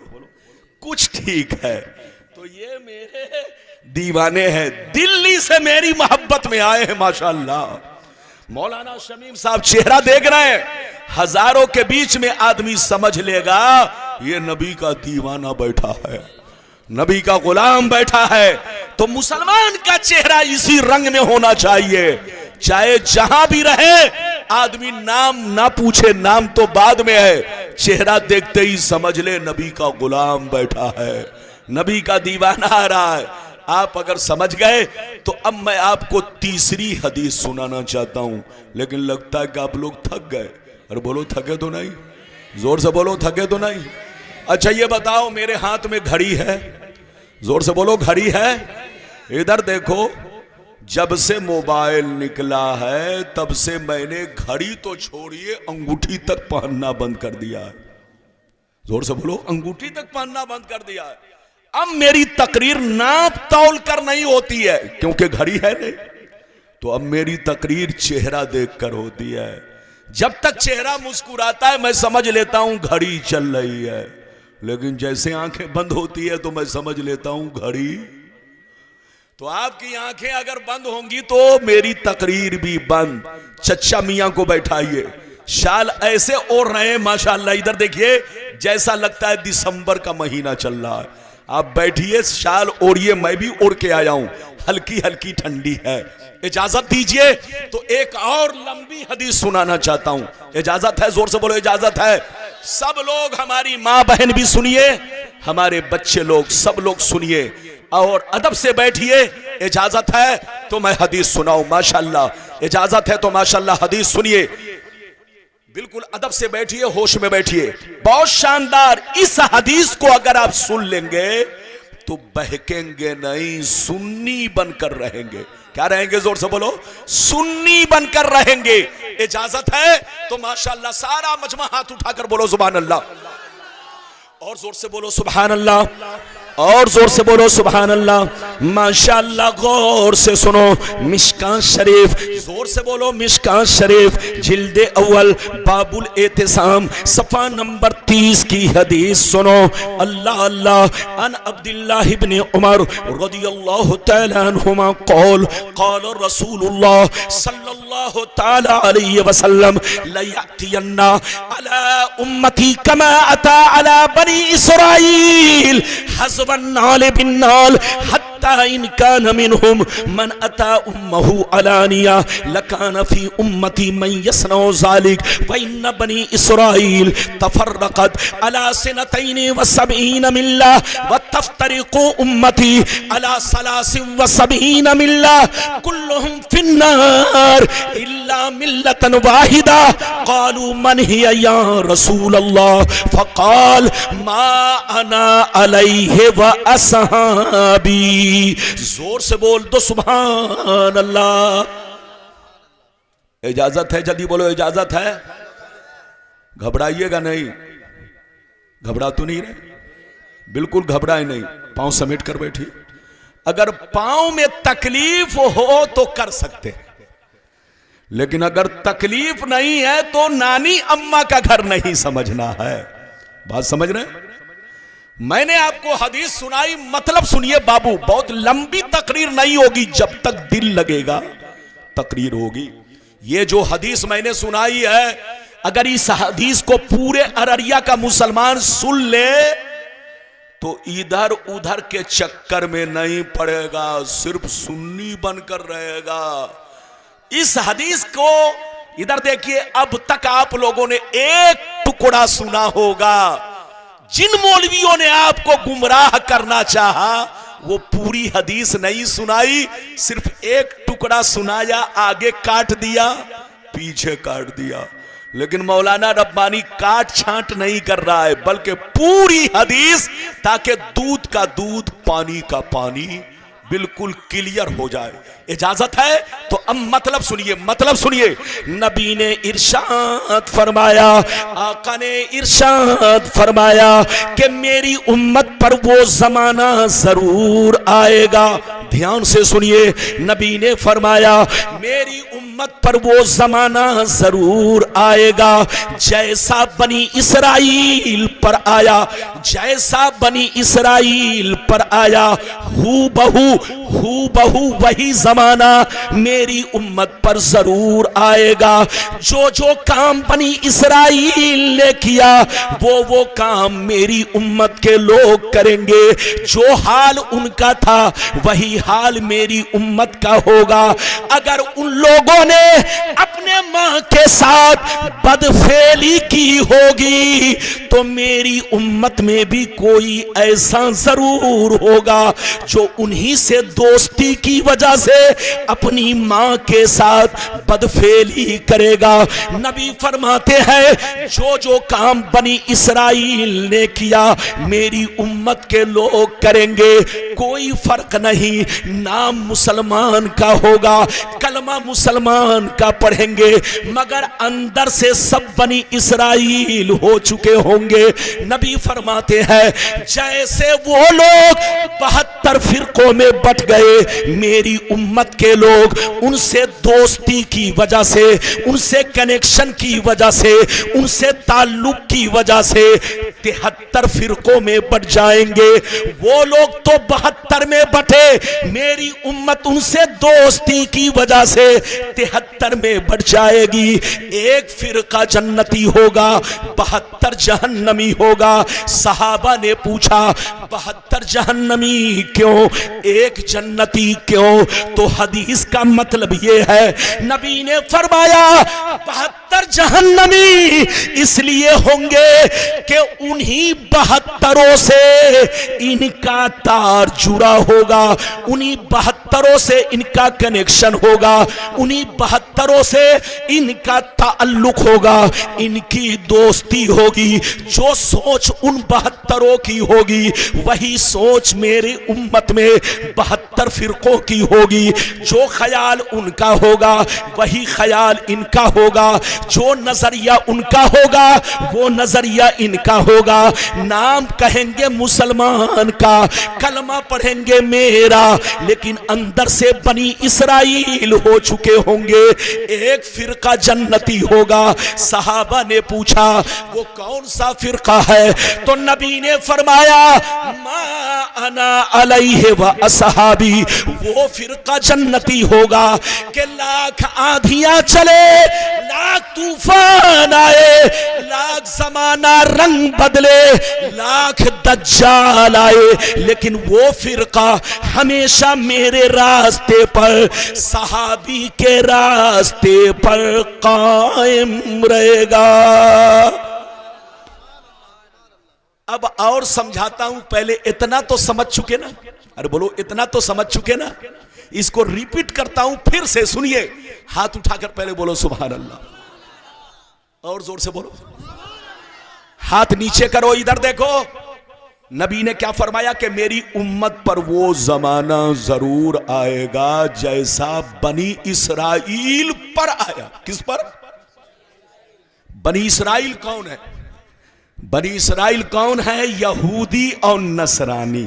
[SPEAKER 2] कुछ ठीक है। तो ये मेरे दीवाने हैं, दिल्ली से मेरी मोहब्बत में आए हैं माशाअल्लाह। मौलाना शमीम साहब चेहरा देख रहे हैं, हजारों के बीच में आदमी समझ लेगा ये नबी का दीवाना बैठा है, नबी का गुलाम बैठा है। तो मुसलमान का चेहरा इसी रंग में होना चाहिए, चाहे जहां भी रहे। आदमी नाम ना पूछे, नाम तो बाद में है, चेहरा देखते ही समझ ले नबी का गुलाम बैठा है, नबी का दीवाना आ रहा है। आप अगर समझ गए तो अब मैं आपको तीसरी हदीस सुनाना चाहता हूं, लेकिन लगता है कि आप लोग थक गए। अरे बोलो, थके तो नहीं? जोर से बोलो, थके तो नहीं? अच्छा ये बताओ, मेरे हाथ में घड़ी है, जोर से बोलो, घड़ी है? इधर देखो, जब से मोबाइल निकला है तब से मैंने घड़ी तो छोड़िए अंगूठी तक पहनना बंद कर दिया है। जोर से बोलो, अंगूठी तक पहनना बंद कर दिया है। अब मेरी तकरीर नाप तौल कर नहीं होती है क्योंकि घड़ी है नहीं, तो अब मेरी तकरीर चेहरा देखकर होती है। जब तक चेहरा मुस्कुराता है मैं समझ लेता हूं घड़ी चल रही है, लेकिन जैसे आंखें बंद होती है तो मैं समझ लेता हूं घड़ी। तो आपकी आंखें अगर बंद होंगी तो मेरी तकरीर भी बंद। चच्चा मियां को बैठाइए, शाल ऐसे ओढ़ रहे हैं माशाअल्लाह, इधर देखिए, जैसा लगता है दिसंबर का महीना चल रहा है। आप बैठिए, शाल ओढ़िए, मैं भी ओढ़ के आया हूं, हल्की हल्की ठंडी है। इजाजत दीजिए तो एक और लंबी हदीस सुनाना चाहता हूं। इजाजत है? जोर से बोलो, इजाजत है? सब लोग, हमारी मां बहन भी सुनिए, हमारे बच्चे लोग, सब लोग सुनिए और अदब से बैठिए। इजाजत है तो मैं हदीस सुनाऊं? माशाअल्लाह, इजाजत है तो माशाअल्लाह हदीस सुनिए। बिल्कुल अदब से बैठिए, होश में बैठिए। बहुत शानदार। इस हदीस को अगर आप सुन लेंगे तो बहकेंगे नहीं, सुन्नी बनकर रहेंगे। क्या रहेंगे? जोर से बोलो, सुन्नी बनकर रहेंगे। इजाजत है तो माशाअल्लाह सारा मजमा हाथ उठाकर बोलो सुभान अल्लाह, और जोर से बोलो सुभान अल्लाह, और जोर से बोलो सुभान अल्लाह। माशाअल्लाह, गौर से सुनो, मिशकात शरीफ, जोर से बोलो मिशकात शरीफ, जिल्दे अव्वल, बाबुल एतिसाम, सफा नंबर 30 की हदीस सुनो। अल्लाह अल्लाह। अन अब्दुल्लाह इब्न उमर रदियल्लाहु तआला अन्हुमा क़ाल क़ाल रसूलुल्लाह सल्लल्लाहु तआला अलैहि वसल्लम ला यअतियन्ना अला उम्मती कमा अता अला बनी इस्राईल नाल बिन नाल हत्ता इन कान मिनहुम मन अता उम्महु अलानिया लकान फी उम्मती मन यसनौ ज़ालिक व इन बनी इस्राईल तफर्रक़त अला सनतैन व सबईन मिल्ला व तफ्तरिक़ु उम्मती अला सलासिन व सबईन मिल्ला कुल्लुहुम फिन्नार इल्ला मिल्लतन वाहिदा क़ालू मन हिया या रसूल अल्लाह फ़क़ाल मा अना अलैहि व असहाबी। जोर से बोल दो सुभान अल्लाह। इजाजत है? जल्दी बोलो, इजाजत है? घबराइएगा नहीं, घबरा तो नहीं रहे? बिल्कुल घबराए नहीं, पांव समेट कर बैठिए। अगर पांव में तकलीफ हो तो कर सकते, लेकिन अगर तकलीफ नहीं है तो नानी अम्मा का घर नहीं समझना है। बात समझ रहे? मैंने आपको हदीस सुनाई, मतलब सुनिए बाबू, बहुत लंबी तकरीर नहीं होगी, जब तक दिल लगेगा तकरीर होगी। ये जो हदीस मैंने सुनाई है, अगर इस हदीस को पूरे अररिया का मुसलमान सुन ले तो इधर उधर के चक्कर में नहीं पड़ेगा, सिर्फ सुन्नी बनकर रहेगा। इस हदीस को इधर देखिए, अब तक आप लोगों ने एक टुकड़ा सुना होगा। जिन मौलवियों ने आपको गुमराह करना चाहा वो पूरी हदीस नहीं सुनाई, सिर्फ एक टुकड़ा सुनाया, आगे काट दिया, पीछे काट दिया। लेकिन मौलाना रब्बानी काट छांट नहीं कर रहा है, बल्कि पूरी हदीस, ताकि दूध का दूध, पानी का पानी बिल्कुल क्लियर हो जाए। इजाजत है तो अब मतलब सुनिए, मतलब सुनिए। नबी ने इरशाद फरमाया, आका ने इरशाद फरमाया कि मेरी उम्मत पर वो जमाना जरूर आएगा। ध्यान से सुनिए, नबी ने फरमाया मेरी उम्मत पर वो जमाना जरूर आएगा जैसा बनी इसराइल पर आया, जैसा बनी इसराइल पर आया, हू बहू वही जमाना मेरी उम्मत पर जरूर आएगा। जो जो काम बनी इसराइल ने किया वो काम मेरी उम्मत के लोग करेंगे। जो हाल उनका था वही हाल मेरी उम्मत का होगा। अगर उन लोगों ने अपने मां के साथ बदफेली की होगी तो मेरी उम्मत में भी कोई ऐसा जरूर होगा जो उन्हीं से दोस्ती की वजह से अपनी मां के साथ बदफेली करेगा। नबी फरमाते हैं जो जो काम बनी इसराइल ने किया मेरी उम्मत के लोग करेंगे। कोई फर्क नहीं, नाम मुसलमान का होगा, कलमा मुसलमान का पढ़ेंगे, मगर अंदर से सब बनी इसराइल हो चुके होंगे। नबी फरमाते हैं जैसे वो लोग 72 फिरकों में बट गए, मेरी उम्मत के लोग उनसे दोस्ती की वजह से, उनसे कनेक्शन की वजह से, उनसे ताल्लुक की वजह से 73 फिरकों में बट जाएंगे। वो लोग तो 72 में बटे, मेरी उम्मत उनसे दोस्ती की वजह से 73 में बट जाएगी। एक फिरका जन्नती होगा, 72 जहन्नमी होगा। सहाबा ने पूछा 72 जहन्नमी क्यों, एक जन्नती क्यों? तो हदीस का मतलब ये है, नबी ने फरमाया 72 जहन्नमी इसलिए होंगे कि उन्हीं 72 से इनका तार जुड़ा होगा, उन्हीं 72 से इनका कनेक्शन होगा, उन्हीं 72 से इनका ताल्लुक होगा, इनकी दोस्ती होगी। जो सोच उन 72 की होगी वही सोच मेरी उम्मत में 72 फिरकों की होगी। जो ख्याल उनका होगा वही ख्याल इनका होगा, जो नजरिया उनका होगा वो नजरिया इनका होगा। नाम कहेंगे मुसलमान का, कलमा पढ़ेंगे मेरा, लेकिन अंदर से बनी इसराइल हो चुके होंगे। एक फिरका जन्नती होगा। सहाबा ने पूछा वो कौन सा फिरका है? तो नबी ने फरमाया मा अना अलैहि व असहाबी, वो फिरका जन्नती होगा कि लाख आंधियां चले, लाख तूफान आए, लाख जमाना रंग बदले, लाख दज्जाल आए, लेकिन वो फिरका हमेशा मेरे रास्ते पर, सहाबी के रास्ते पर कायम रहेगा। अब और समझाता हूं, पहले इतना तो समझ चुके ना? अरे बोलो, इतना तो समझ चुके ना? इसको रिपीट करता हूं फिर से, सुनिए। हाथ उठाकर पहले बोलो सुभान अल्लाह, और जोर से बोलो। हाथ नीचे करो, इधर देखो। नबी ने क्या फरमाया कि मेरी उम्मत पर वो जमाना जरूर आएगा जैसा बनी इसराइल पर आया। किस पर? बनी इसराइल कौन है? बनी इसराइल कौन है? यहूदी और नसरानी।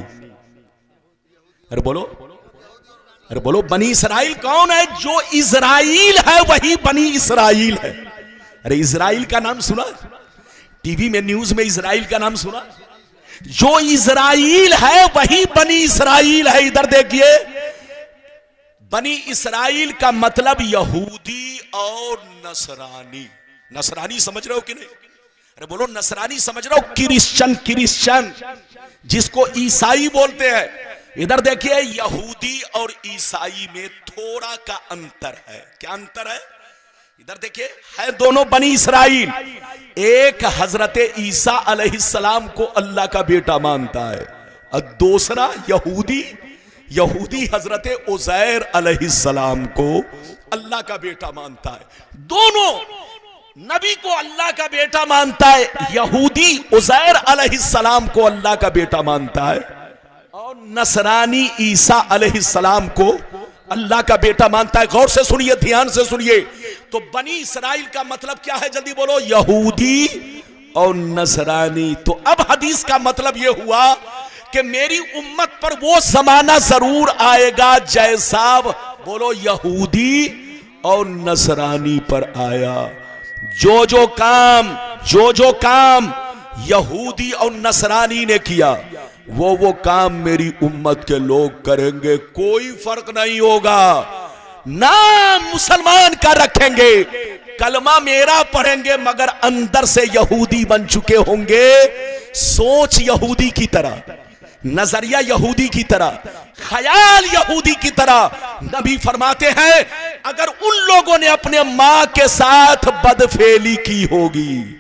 [SPEAKER 2] अरे बोलो, अरे बोलो, बनी इसराइल कौन है? जो इजराइल है वही बनी इसराइल है। अरे इजराइल का नाम सुना? टीवी में, न्यूज में इजराइल का नाम सुना? जो इजराइल है वही बनी इसराइल है। इधर देखिए, बनी इसराइल का मतलब यहूदी और नसरानी। नसरानी समझ रहे हो कि नहीं? अरे बोलो नसरानी समझ रहे हो? क्रिश्चियन, क्रिश्चियन जिसको ईसाई बोलते हैं। इधर देखिए, यहूदी और ईसाई में थोड़ा का अंतर है। क्या अंतर है? इधर देखिए, है दोनों बनी इसराइल। एक हजरत ईसा अलैहिस्सलाम को अल्लाह का बेटा मानता है और दूसरा यहूदी हजरत उज़ैर अलैहिस्सलाम को अल्लाह का बेटा मानता है। दोनों नबी को अल्लाह का बेटा मानता है। यहूदी उज़ैर अलैहिस्सलाम को अल्लाह का बेटा मानता है और नसरानी ईसा अलैहिस्सलाम को अल्लाह का बेटा मानता है। गौर से सुनिए, ध्यान से सुनिए। तो बनी इसराइल का मतलब क्या है? जल्दी बोलो। यहूदी और नसरानी। तो अब हदीस का मतलब यह हुआ कि मेरी उम्मत पर वो जमाना जरूर आएगा जैसा, बोलो, यहूदी और नसरानी पर आया। जो जो काम यहूदी और नसरानी ने किया वो काम मेरी उम्मत के लोग करेंगे। कोई फर्क नहीं होगा। नाम मुसलमान का रखेंगे, कलमा मेरा पढ़ेंगे, मगर अंदर से यहूदी बन चुके होंगे। सोच यहूदी की तरह, नजरिया यहूदी की तरह, ख्याल यहूदी की तरह। नबी फरमाते हैं, अगर उन लोगों ने अपने मां के साथ बदफेली की होगी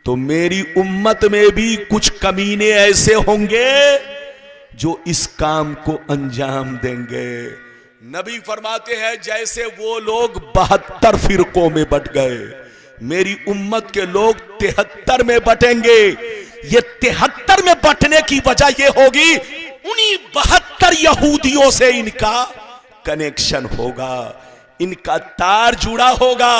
[SPEAKER 2] तो मेरी उम्मत में भी कुछ कमीने ऐसे होंगे जो इस काम को अंजाम देंगे। नबी फरमाते हैं, जैसे वो लोग 72 फिरकों में बट गए, मेरी उम्मत के लोग 73 में बटेंगे। ये 73 में बटने की वजह ये होगी, उन्हीं 72 यहूदियों से इनका कनेक्शन होगा, इनका तार जुड़ा होगा।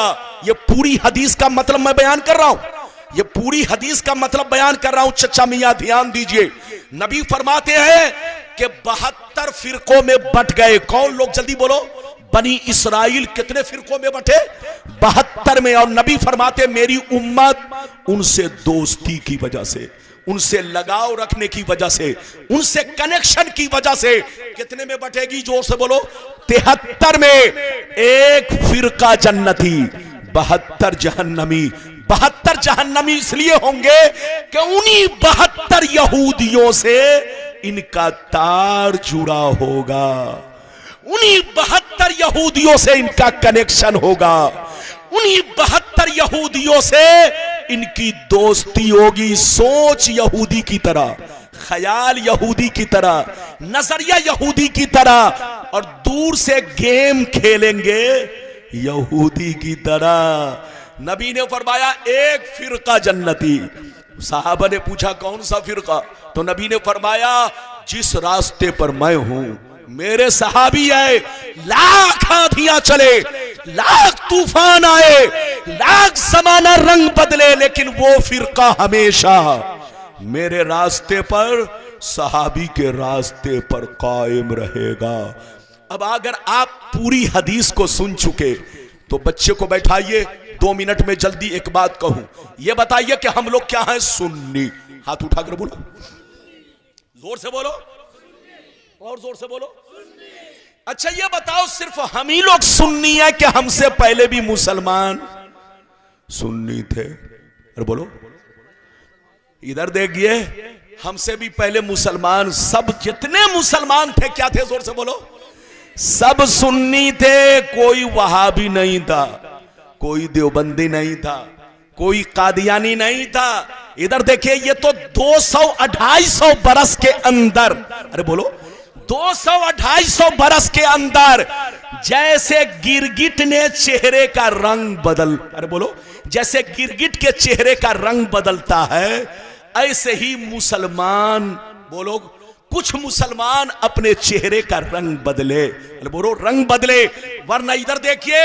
[SPEAKER 2] ये पूरी हदीस का मतलब मैं बयान कर रहा हूं। ये पूरी हदीस का मतलब बयान कर रहा हूं। चचा मियां ध्यान दीजिए। नबी फरमाते हैं कि 72 फिरकों में बट गए। कौन लोग? जल्दी बोलो। बनी इसराइल कितने फिरकों में बटे? 72 में। और नबी फरमाते, मेरी उम्मत उनसे दोस्ती की वजह से, उनसे लगाव रखने की वजह से, उनसे कनेक्शन की वजह से कितने में बटेगी? जोर से बोलो। 73 में। एक फिरका जन्नती, 72 जहन्नमी। 72 जहन्नमी इसलिए होंगे कि उन्हीं 72 यहूदियों से इनका तार जुड़ा होगा, उन्हीं 72 यहूदियों से इनका कनेक्शन होगा, उन्हीं 72 यहूदियों से इनकी दोस्ती होगी। सोच यहूदी की तरह, ख्याल यहूदी की तरह, नजरिया यहूदी की तरह, और दूर से गेम खेलेंगे यहूदी की तरह। नबी ने फरमाया, एक फिरका जन्नती। साहबा ने पूछा, कौन सा फिरका? तो नबी ने फरमाया, जिस रास्ते पर मैं हूं, मेरे सहाबी आए, लाख आंधियां चले, लाख तूफान आए, लाख जमाना रंग बदले, लेकिन वो फिरका हमेशा मेरे रास्ते पर, सहाबी के रास्ते पर कायम रहेगा। अब अगर आप पूरी हदीस को सुन चुके तो बच्चे को बैठाइए, 2 मिनट में जल्दी एक बात कहूं। यह बताइए कि हम लोग क्या हैं? सुन्नी। हाथ उठाकर बोलो, जोर से बोलो, और जोर से बोलो। अच्छा ये बताओ, सिर्फ हम ही लोग सुन्नी है कि हमसे पहले भी मुसलमान सुन्नी थे? अरे बोलो। इधर देखिए, हमसे भी पहले मुसलमान, सब जितने मुसलमान थे क्या थे? जोर से बोलो। सब सुन्नी थे, कोई वहाबी नहीं था, कोई देवबंदी नहीं था, कोई कादियानी नहीं था। इधर देखिए, ये तो 200-250 बरस के अंदर, अरे बोलो, 200-250 बरस के अंदर जैसे गिरगिट ने चेहरे का रंग बदल, अरे बोलो, जैसे गिरगिट के चेहरे का रंग बदलता है, ऐसे ही मुसलमान, बोलो, कुछ मुसलमान अपने चेहरे का रंग बदले, अरे बोलो, रंग बदले। वरना इधर देखिए,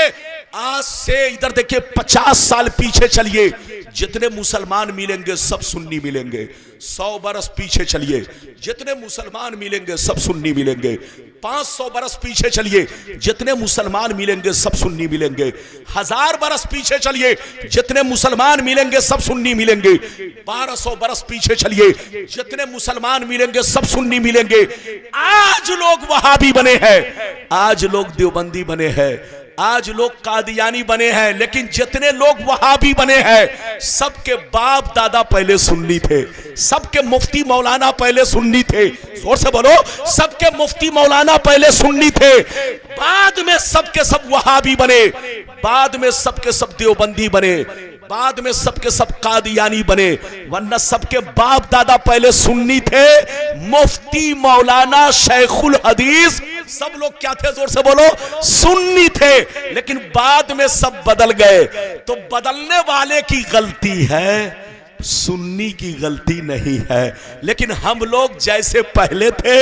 [SPEAKER 2] आज से इधर देखिए 50 साल पीछे चलिए, जितने मुसलमान मिलेंगे सब सुन्नी मिलेंगे। 100 बरस पीछे चलिए, जितने मुसलमान मिलेंगे सब सुन्नी मिलेंगे। 500 बरस पीछे चलिए, जितने मुसलमान मिलेंगे सब सुन्नी मिलेंगे। 1000 बरस पीछे चलिए, जितने मुसलमान मिलेंगे सब सुन्नी मिलेंगे। 1200 बरस पीछे चलिए, जितने मुसलमान मिलेंगे सब सुन्नी मिलेंगे। आज लोग वहाबी बने हैं, आज लोग देवबंदी बने हैं, आज लोग कादियानी बने हैं, लेकिन जितने लोग वहाबी बने हैं सबके बाप दादा पहले सुन्नी थे, सबके मुफ्ती मौलाना पहले सुन्नी थे। जोर से बोलो, सबके मुफ्ती मौलाना पहले सुन्नी थे, बाद में सबके सब वहाबी बने, बाद में सबके सब देवबंदी बने, बाद में सबके सब कादियानी बने, वरना सबके बाप दादा पहले सुन्नी थे। मुफ्ती मौलाना शेखुल हदीस सब लोग क्या थे? जोर से बोलो, सुन्नी थे, लेकिन बाद में सब बदल गए। तो बदलने वाले की गलती है, सुन्नी की गलती नहीं है। लेकिन हम लोग जैसे पहले थे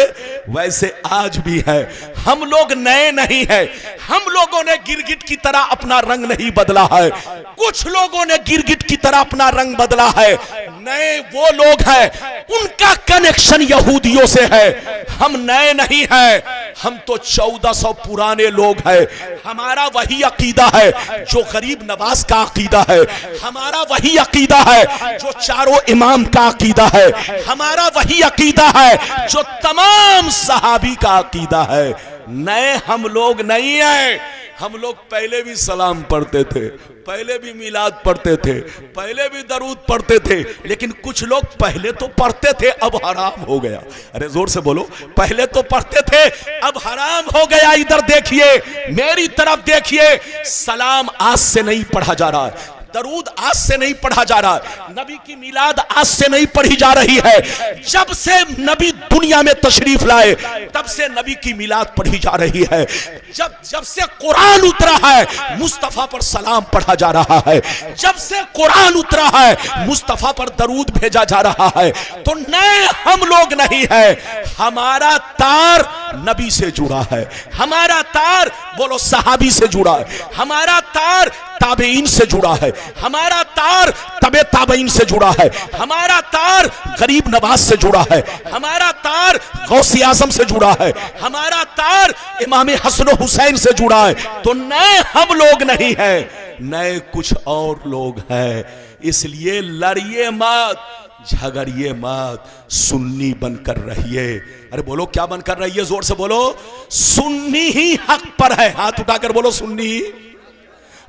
[SPEAKER 2] वैसे आज भी है, हम लोग नए नहीं है। हम लोगों ने गिरगिट की तरह अपना रंग नहीं बदला है, कुछ लोगों ने गिरगिट की तरह अपना रंग बदला है। नए वो लोग हैं उनका कनेक्शन यहूदियों से है, हम नए नहीं हैं, हम तो 1400 पुराने लोग हैं। हमारा वही अकीदा है जो गरीब नवाज का अकीदा है, हमारा वही अकीदा है जो चारों इमाम का अकीदा है, हमारा वही अकीदा है जो तमाम सहाबी का अकीदा है। नए हम लोग नहीं हैं, हम लोग पहले भी सलाम पढ़ते थे, पहले भी मिलाद पढ़ते थे, पहले भी दरूद पढ़ते थे, लेकिन कुछ लोग पहले तो पढ़ते थे अब हराम हो गया। अरे जोर से बोलो, पहले तो पढ़ते थे अब हराम हो गया। इधर देखिए, मेरी तरफ देखिए, सलाम आज से नहीं पढ़ा जा रहा है, दरूद आज से नहीं पढ़ा जा रहा है, नबी की मिलाद आज से नहीं पढ़ी जा रही है। जब से नबी दुनिया में तशरीफ लाए तब से नबी की मिलाद पढ़ी जा रही है। जब से कुरान उतरा है मुस्तफा पर सलाम पढ़ा जा रहा है, जब से कुरान उतरा है मुस्तफा पर दरूद भेजा जा रहा है। तो नए हम लोग नहीं है, हमारा तार नबी से जुड़ा है, हमारा तार बोलो सहाबी से जुड़ा है, हमारा तार ताबेइन से जुड़ा है, हमारा तार तबे ताबेइन से जुड़ा है, हमारा तार गरीब नवाज से जुड़ा है, हमारा तार गौसे आजम से जुड़ा है, हमारा तार इमाम हसन हुसैन से जुड़ा है। तो नए हम लोग नहीं हैं, नए कुछ और लोग हैं। इसलिए लड़िए मत, झगड़िए मत, सुन्नी बनकर रहिए। अरे बोलो क्या बनकर रहिए? जोर से बोलो, सुन्नी ही हक पर है। हाथ उठाकर बोलो सुन्नी।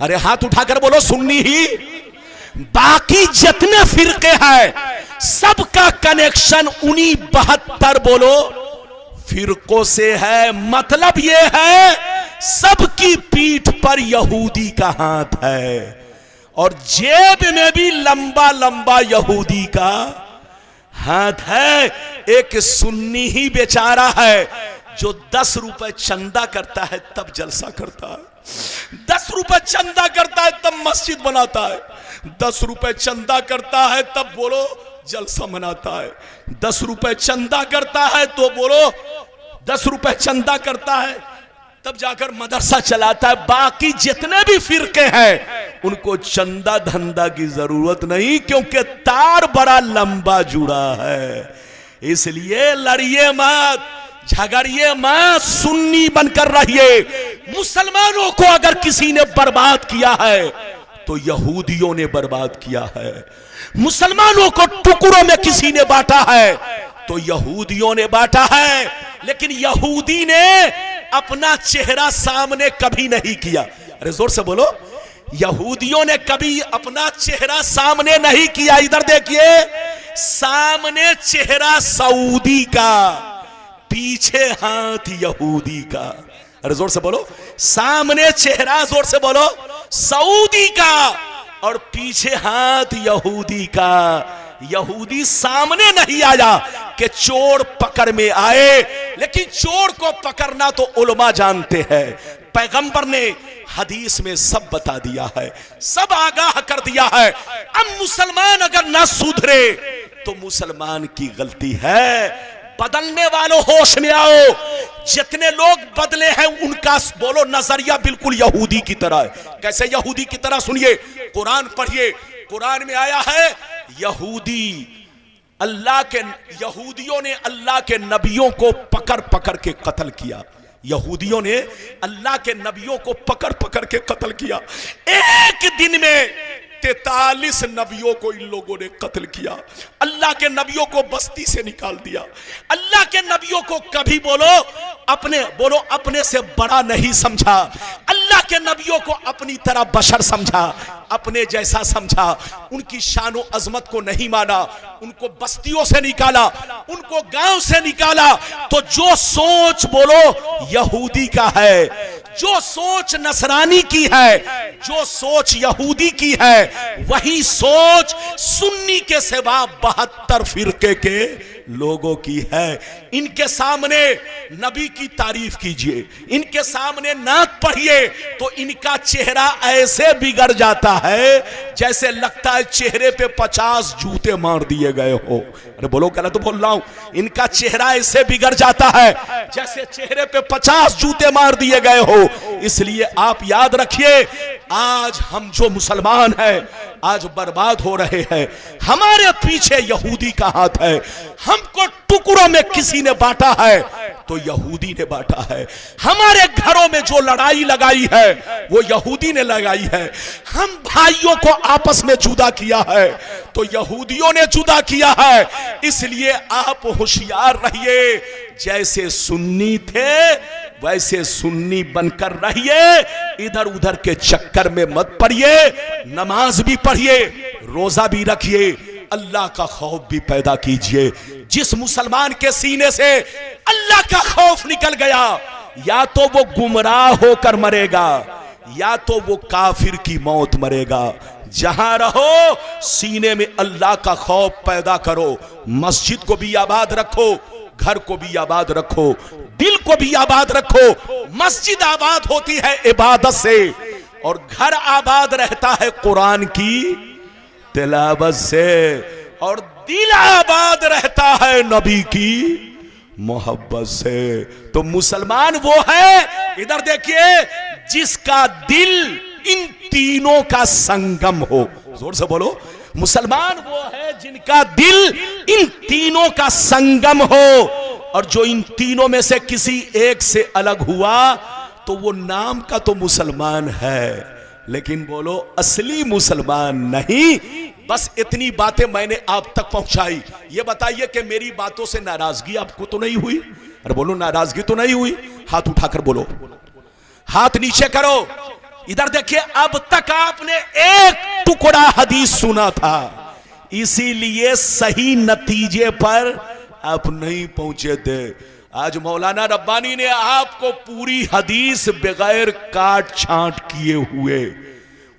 [SPEAKER 2] अरे हाथ उठाकर बोलो सुन्नी ही। बाकी जितने फिरके हैं सबका कनेक्शन उन्हीं 72 बोलो फिरकों से है। मतलब ये है सबकी पीठ पर यहूदी का हाथ है, और जेब में भी लंबा लंबा यहूदी का हाथ है। एक सुन्नी ही बेचारा है जो 10 रुपए चंदा करता है तब जलसा करता है, 10 रुपए चंदा करता है तब मस्जिद बनाता है, 10 रुपए चंदा करता है तब बोलो जलसा मनाता है, 10 रुपए चंदा करता है तो बोलो 10 रुपए चंदा करता है तब जाकर मदरसा चलाता है। बाकी जितने भी फिरके हैं उनको चंदा धंधा की जरूरत नहीं, क्योंकि तार बड़ा लंबा जुड़ा है। इसलिए लड़िए मत, झगड़िए मत, सुन्नी बनकर रहिए। मुसलमानों को अगर किसी ने बर्बाद किया है तो यहूदियों ने बर्बाद किया है, मुसलमानों को टुकड़ों में किसी ने बांटा है तो यहूदियों ने बांटा है। लेकिन यहूदी ने अपना चेहरा सामने कभी नहीं किया। अरे जोर से बोलो, यहूदियों ने कभी अपना चेहरा सामने नहीं किया। इधर देखिए, सामने चेहरा सऊदी का, पीछे हाथ यहूदी का। अरे जोर से बोलो, सामने चेहरा, जोर से बोलो, सऊदी का और पीछे हाथ यहूदी का। यहूदी सामने नहीं आया कि चोर पकड़ में आए, लेकिन चोर को पकड़ना तो उलमा जानते हैं। पैगंबर ने हदीस में सब बता दिया है, सब आगाह कर दिया है। अब मुसलमान अगर ना सुधरे तो मुसलमान की गलती है। बदलने वालों होश में आओ। जितने लोग बदले हैं उनका बोलो नजरिया बिल्कुल यहूदी की तरह है। कैसे यहूदी की तरह? सुनिए, कुरान पढ़िए। कुरान में आया है यहूदी यहूदियों ने अल्लाह के नबियों को पकड़ पकड़ के कत्ल किया। यहूदियों ने अल्लाह के नबियों को पकड़ पकड़ के कत्ल किया। एक दिन में 43 नबियों को इन लोगों ने कत्ल किया। अल्लाह के नबियों को बस्ती से निकाल दिया। अल्लाह के नबियों को कभी अपने से बड़ा नहीं समझा। अल्लाह के नबियों को अपनी तरह बशर समझा, अपने जैसा समझा। उनकी शानो अजमत को नहीं माना। उनको बस्तियों से निकाला, उनको गांव से निकाला। तो जो सोच यहूदी का है, जो सोच नसरानी की है, जो सोच यहूदी की है, वही सोच सुन्नी के सिवा 72 फिरके के लोगों की है। इनके सामने नबी की तारीफ कीजिए, इनके सामने नात पढ़िए तो इनका चेहरा ऐसे बिगड़ जाता है जैसे लगता है चेहरे पे 50 जूते मार दिए गए हो। अरे बोलो, गलत बोल रहा हूं? इनका चेहरा ऐसे बिगड़ जाता है जैसे चेहरे पे 50 जूते मार दिए गए हो। इसलिए आप याद रखिए, आज हम जो मुसलमान हैं आज बर्बाद हो रहे हैं। हमारे पीछे यहूदी का हाथ है। हमको टुकड़ों में किसी ने बांटा है तो यहूदी ने बांटा है। हमारे घरों में जो लड़ाई लगाई है वो यहूदी ने लगाई है। हम भाइयों को आपस में जुदा किया है तो यहूदियों ने जुदा किया है। इसलिए आप होशियार रहिए, जैसे सुन्नी थे वैसे सुन्नी बनकर रहिए। इधर उधर के चक्कर में मत पड़िए। नमाज भी पढ़िए, रोजा भी रखिए, अल्लाह का खौफ भी पैदा कीजिए। जिस मुसलमान के सीने से अल्लाह का खौफ निकल गया, या तो वो गुमराह होकर मरेगा या तो वो काफिर की मौत मरेगा। जहां रहो सीने में अल्लाह का खौफ पैदा करो। मस्जिद को भी आबाद रखो, घर को भी आबाद रखो, दिल को भी आबाद रखो। मस्जिद आबाद होती है इबादत से और घर आबाद रहता है कुरान की तिलावत से, और दिल आबाद रहता है नबी की मोहब्बत से। तो मुसलमान वो है, इधर देखिए, जिसका दिल इन तीनों का संगम हो। जोर से बोलो, मुसलमान वो है जिनका दिल इन तीनों का संगम हो। और जो इन तीनों में से किसी एक से अलग हुआ तो वो नाम का तो मुसलमान है, लेकिन बोलो असली मुसलमान नहीं। बस इतनी बातें मैंने आप तक पहुंचाई। ये बताइए कि मेरी बातों से नाराजगी आपको तो नहीं हुई? अरे बोलो, नाराजगी तो नहीं हुई? हाथ उठाकर बोलो, हाथ नीचे करो। इधर देखिए, अब तक आपने एक टुकड़ा हदीस सुना था, इसीलिए सही नतीजे पर आप नहीं पहुंचे थे। आज मौलाना रब्बानी ने आपको पूरी हदीस बगैर काट छांट किए हुए,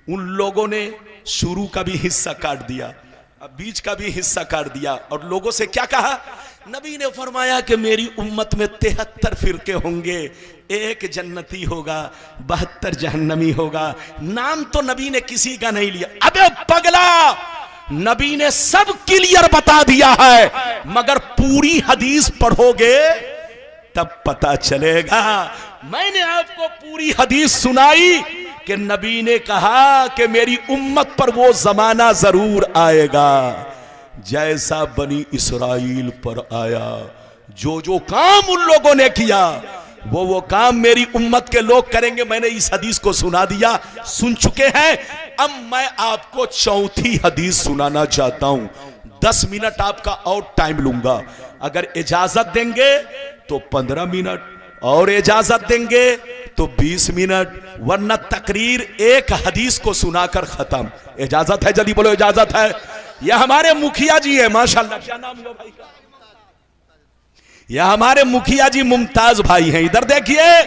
[SPEAKER 2] उन लोगों ने शुरू का भी हिस्सा काट दिया, अब बीच का भी हिस्सा काट दिया, और लोगों से क्या कहा? नबी ने फरमाया कि मेरी उम्मत में 73 फिरके होंगे, एक जन्नती होगा, 72 जहन्नमी होगा। नाम तो नबी ने किसी का नहीं लिया। अबे पगला, नबी ने सब क्लियर बता दिया है, मगर पूरी हदीस पढ़ोगे तब पता चलेगा। मैंने आपको पूरी हदीस सुनाई कि नबी ने कहा कि मेरी उम्मत पर वो जमाना जरूर आएगा जैसा बनी इसराइल पर आया। जो जो काम उन लोगों ने किया वो काम मेरी उम्मत के लोग करेंगे। मैंने इस हदीस को सुना दिया, सुन चुके हैं। अब मैं आपको चौथी हदीस सुनाना चाहता हूं। 10 मिनट आपका और टाइम लूंगा। अगर इजाजत देंगे तो 15 मिनट, और इजाजत देंगे तो 20 मिनट, वरना तकरीर एक हदीस को सुनाकर खत्म। इजाजत है? जल्दी बोलो, इजाजत है? यह हमारे मुखिया जी है, माशाल्लाह। क्या नाम है भाई का? यह हमारे मुखिया जी मुमताज भाई हैं। इधर देखिए,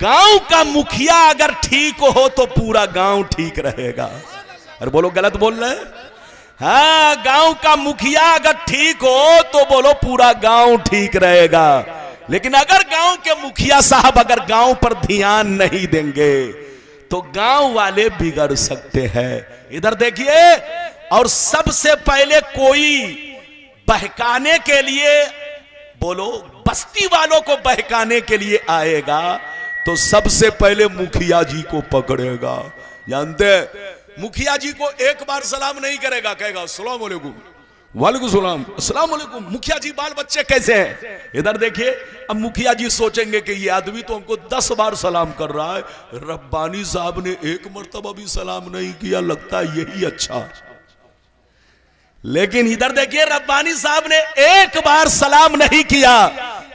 [SPEAKER 2] गांव का मुखिया अगर ठीक हो तो पूरा गांव ठीक रहेगा। अरे बोलो, गलत बोल रहे हैं? हाँ, गांव का मुखिया अगर ठीक हो तो बोलो पूरा गांव ठीक रहेगा। लेकिन अगर गांव के मुखिया साहब अगर गांव पर ध्यान नहीं देंगे तो गांव वाले बिगड़ सकते हैं। इधर देखिए, और सबसे पहले कोई बहकाने के लिए, बोलो, बस्ती वालों को बहकाने के लिए आएगा तो सबसे पहले मुखिया जी को पकड़ेगा। जानते, मुखिया जी को एक बार सलाम नहीं करेगा, कहेगा अस्सलाम वालेकुम। वालेकुम सलाम, अस्सलाम वालेकुम। मुखिया जी बाल बच्चे कैसे हैं? इधर देखिए, अब मुखिया जी सोचेंगे कि ये आदमी तो हमको 10 बार सलाम कर रहा है, रब्बानी साहब ने एक मर्तबा भी सलाम नहीं किया, लगता है यही अच्छा। लेकिन इधर देखिए, रब्बानी साहब ने एक बार सलाम नहीं किया,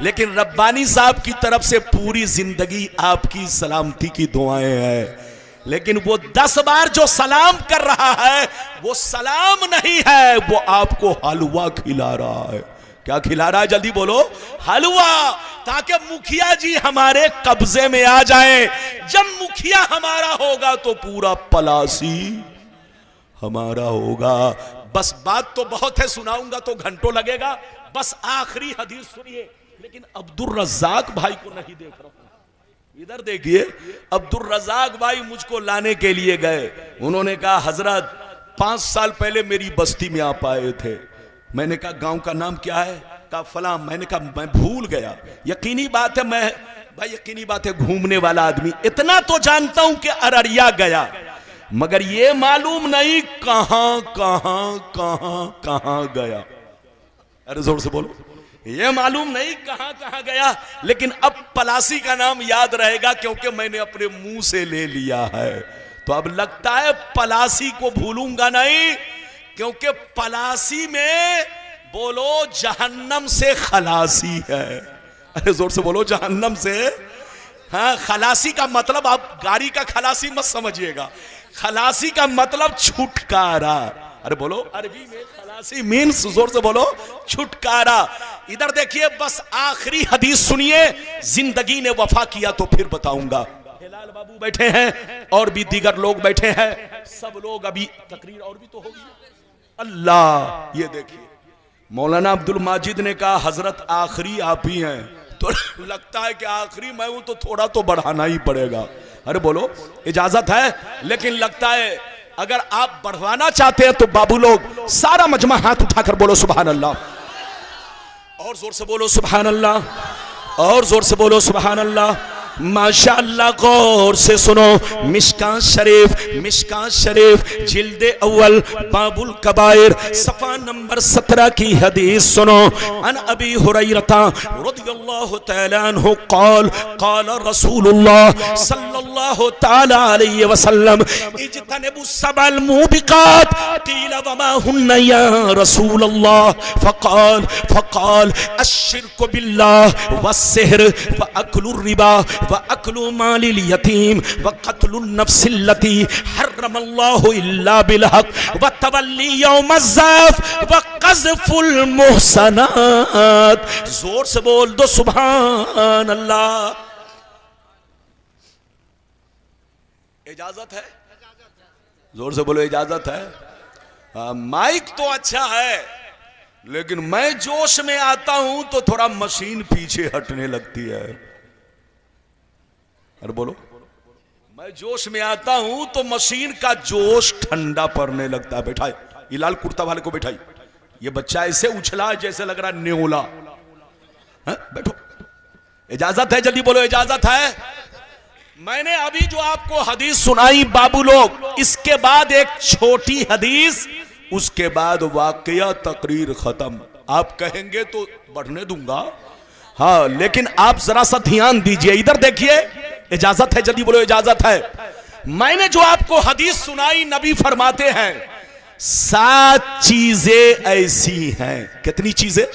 [SPEAKER 2] लेकिन रब्बानी साहब की तरफ से पूरी जिंदगी आपकी सलामती की दुआएं हैं। लेकिन वो 10 बार जो सलाम कर रहा है वो सलाम नहीं है, वो आपको हलवा खिला रहा है। क्या खिला रहा है? जल्दी बोलो, हलवा, ताकि मुखिया जी हमारे कब्जे में आ जाए। जब मुखिया हमारा होगा तो पूरा पलासी हमारा होगा। बस बात तो बहुत है, सुनाऊंगा तो घंटों लगेगा। बस आखिरी हदीस सुनिए। लेकिन अब्दुल रज़ाक भाई को नहीं देख रहा हूं, इधर देखिए, अब्दुल रज़ाक भाई मुझको लाने के लिए गए। उन्होंने कहा हजरत 5 साल पहले मेरी बस्ती में आप आए थे। मैंने कहा गांव का नाम क्या है? कहा फलां। मैंने कहा मैं भूल गया। यकीनी बात है, मैं भाई यकीनी बात है, घूमने वाला आदमी, इतना तो जानता हूं कि अररिया गया, मगर ये मालूम नहीं कहां कहां कहां कहां गया। अरे जोर से बोलो, ये मालूम नहीं कहां कहां गया। लेकिन अब पलासी का नाम याद रहेगा, क्योंकि मैंने अपने मुंह से ले लिया है। तो अब लगता है पलासी को भूलूंगा नहीं, क्योंकि पलासी में बोलो जहन्नम से खलासी है। अरे जोर से बोलो, जहन्नम से। हाँ, खलासी का मतलब आप गाड़ी का खलासी मत समझिएगा, खलासी का मतलब छुटकारा। अरे बोलो, अरबी में खलासी मीन्स, जोर से बोलो, छुटकारा। इधर देखिए, बस आखिरी हदीस सुनिए, जिंदगी ने वफा किया तो फिर बताऊंगा। हिलाल बाबू बैठे हैं और भी दीगर लोग बैठे हैं, सब लोग अभी तकरीर और भी तो होगी। अल्लाह, ये देखिए, मौलाना अब्दुल माजिद ने कहा हजरत आखिरी आप ही हैं, तो लगता है कि आखिरी मैं हूं तो थोड़ा तो बढ़ाना ही पड़ेगा। अरे बोलो, इजाजत है। लेकिन लगता है अगर आप बढ़वाना चाहते हैं तो बाबू लोग सारा मजमा हाथ उठाकर बोलो सुभान अल्लाह, और जोर से बोलो सुभान अल्लाह, और जोर से बोलो सुभान अल्लाह। माशाअल्लाह, गौर से सुनो। मिशकात शरीफ जिल्दे अव्वल बाबुल कबायर सफा नंबर 17 की हदीस सुनो। अन अबी हुरैरता रदियल्लाहु तआला अन्हु क़ाल क़ाल रसूलुल्लाह सल्लल्लाहु तआला अलैहि वसल्लम इज्तनिबु सबल मुबिकात क़ील वमा हुन्ना या रसूलल्लाह फ़क़ाल अश्शिरकु बिल्लाह वस्सिhr व अक्लुर रिबा व अक्लु मालिल यतीम व क़त्लुन नफ्सिल्लती हर्रमल्लाहु इल्ला बिलहक़ व तवल्ली यौमज़्ज़ाफ़ व क़ज़्फ़ुल मुहसनात। जोर से बोल दो सुभान अल्लाह। इजाजत है? जोर से बोलो, इजाजत है। माइक तो अच्छा है, लेकिन मैं जोश में आता हूं तो थोड़ा मशीन पीछे हटने लगती है। अरे बोलो, मैं जोश में आता हूं तो मशीन का जोश ठंडा पड़ने लगता है। बैठाए, ये लाल कुर्ता वाले को बैठाई। ये बच्चा ऐसे उछला जैसे लग रहा न्योला। बैठो, इजाजत है? जल्दी बोलो, इजाजत है? मैंने अभी जो आपको हदीस सुनाई बाबू लोग, इसके बाद एक छोटी हदीस, उसके बाद वाकया, तकरीर खत्म। आप कहेंगे तो बढ़ने दूंगा, हाँ, लेकिन आप जरा सा ध्यान दीजिए। इधर देखिए, इजाजत है? जल्दी बोलो, इजाजत है? मैंने जो आपको हदीस सुनाई, नबी फरमाते हैं 7 चीजें ऐसी हैं। कितनी चीजें?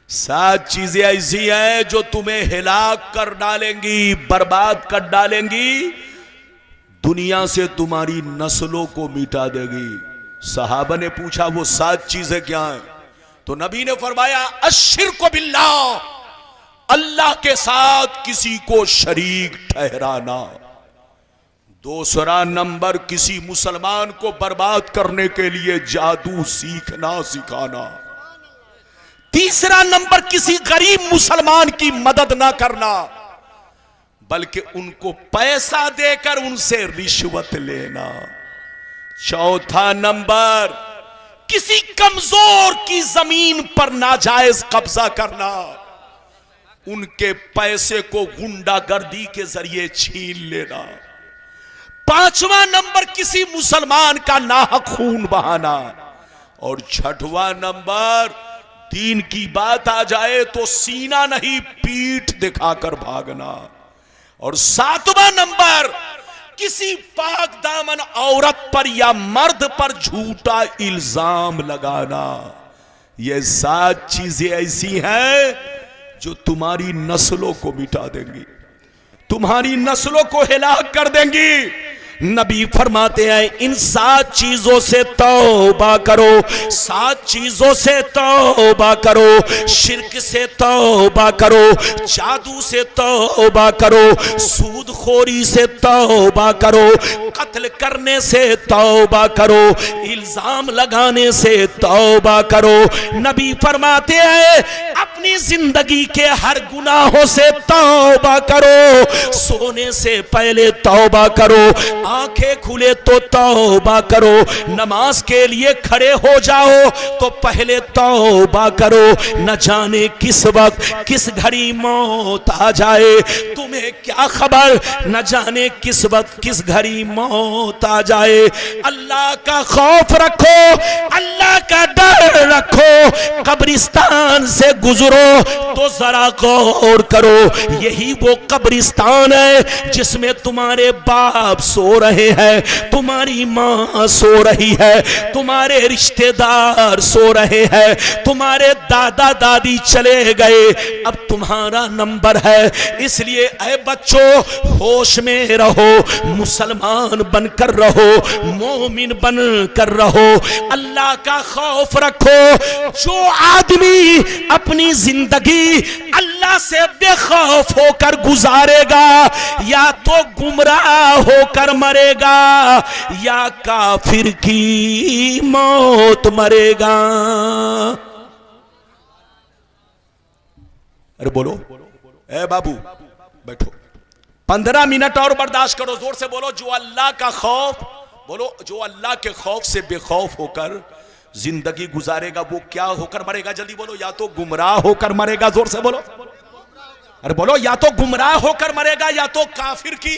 [SPEAKER 2] 7 चीजें ऐसी हैं जो तुम्हें हिलाक कर डालेंगी, बर्बाद कर डालेंगी, दुनिया से तुम्हारी नस्लों को मिटा देगी। सहाबा ने पूछा वो 7 चीजें क्या हैं? तो नबी ने फरमाया अश्शिरकु बिल्लाह, अल्लाह के साथ किसी को शरीक ठहराना। दूसरा नंबर, किसी मुसलमान को बर्बाद करने के लिए जादू सीखना सिखाना। तीसरा नंबर, किसी गरीब मुसलमान की मदद ना करना, बल्कि उनको पैसा देकर उनसे रिश्वत लेना। चौथा नंबर, किसी कमजोर की जमीन पर नाजायज कब्जा करना, उनके पैसे को गुंडागर्दी के जरिए छीन लेना। पांचवा नंबर, किसी मुसलमान का नाहक खून बहाना। और छठवां नंबर, दीन की बात आ जाए तो सीना नहीं पीठ दिखाकर भागना। और सातवां नंबर, किसी पाक दामन औरत पर या मर्द पर झूठा इल्जाम लगाना। ये 7 चीजें ऐसी हैं जो तुम्हारी नस्लों को मिटा देंगी, तुम्हारी नस्लों को हिलाक कर देंगी। नबी फरमाते हैं इन 7 चीजों से तौबा करो, 7 चीजों से तौबा करो। शिर्क से तौबा करो, जादू से तौबा करो, सूदखोरी से तौबा करो, कत्ल करने से तौबा करो, इल्जाम लगाने से तौबा करो। नबी फरमाते हैं अपनी जिंदगी के हर गुनाहों से तौबा करो। सोने से पहले तौबा करो, आंखें खुले तो तौबा करो, नमाज के लिए खड़े हो जाओ तो पहले तौबा करो। न जाने किस वक्त किस घड़ी मौत आ जाए, तुम्हें क्या खबर, न जाने किस वक्त किस घड़ी मौत आ जाए। अल्लाह का खौफ रखो, अल्लाह का डर रखो। कब्रिस्तान से गुजरो तो जरा गौर करो, यही वो कब्रिस्तान है जिसमें तुम्हारे बाप सो रहे हैं, तुम्हारी मां सो रही है, तुम्हारे रिश्तेदार सो रहे हैं, तुम्हारे दादा दादी चले गए, अब तुम्हारा नंबर है। इसलिए ऐ बच्चों होश में रहो, मुसलमान बनकर रहो, मोमिन बनकर रहो, अल्लाह का खौफ रखो। जो आदमी अपनी जिंदगी अल्लाह से बेखौफ होकर गुजारेगा या तो गुमराह होकर मरेगा या काफिर की मौत मरेगा। अरे बोलो, ए बाबू बैठो, 15 मिनट और बर्दाश्त करो, जोर से बोलो। जो अल्लाह का खौफ, बोलो, जो अल्लाह के खौफ से बेखौफ होकर जिंदगी गुजारेगा वो क्या होकर मरेगा, जल्दी बोलो। या तो गुमराह होकर मरेगा, जोर से बोलो। अरे बोलो, या तो गुमराह होकर मरेगा या तो काफिर की।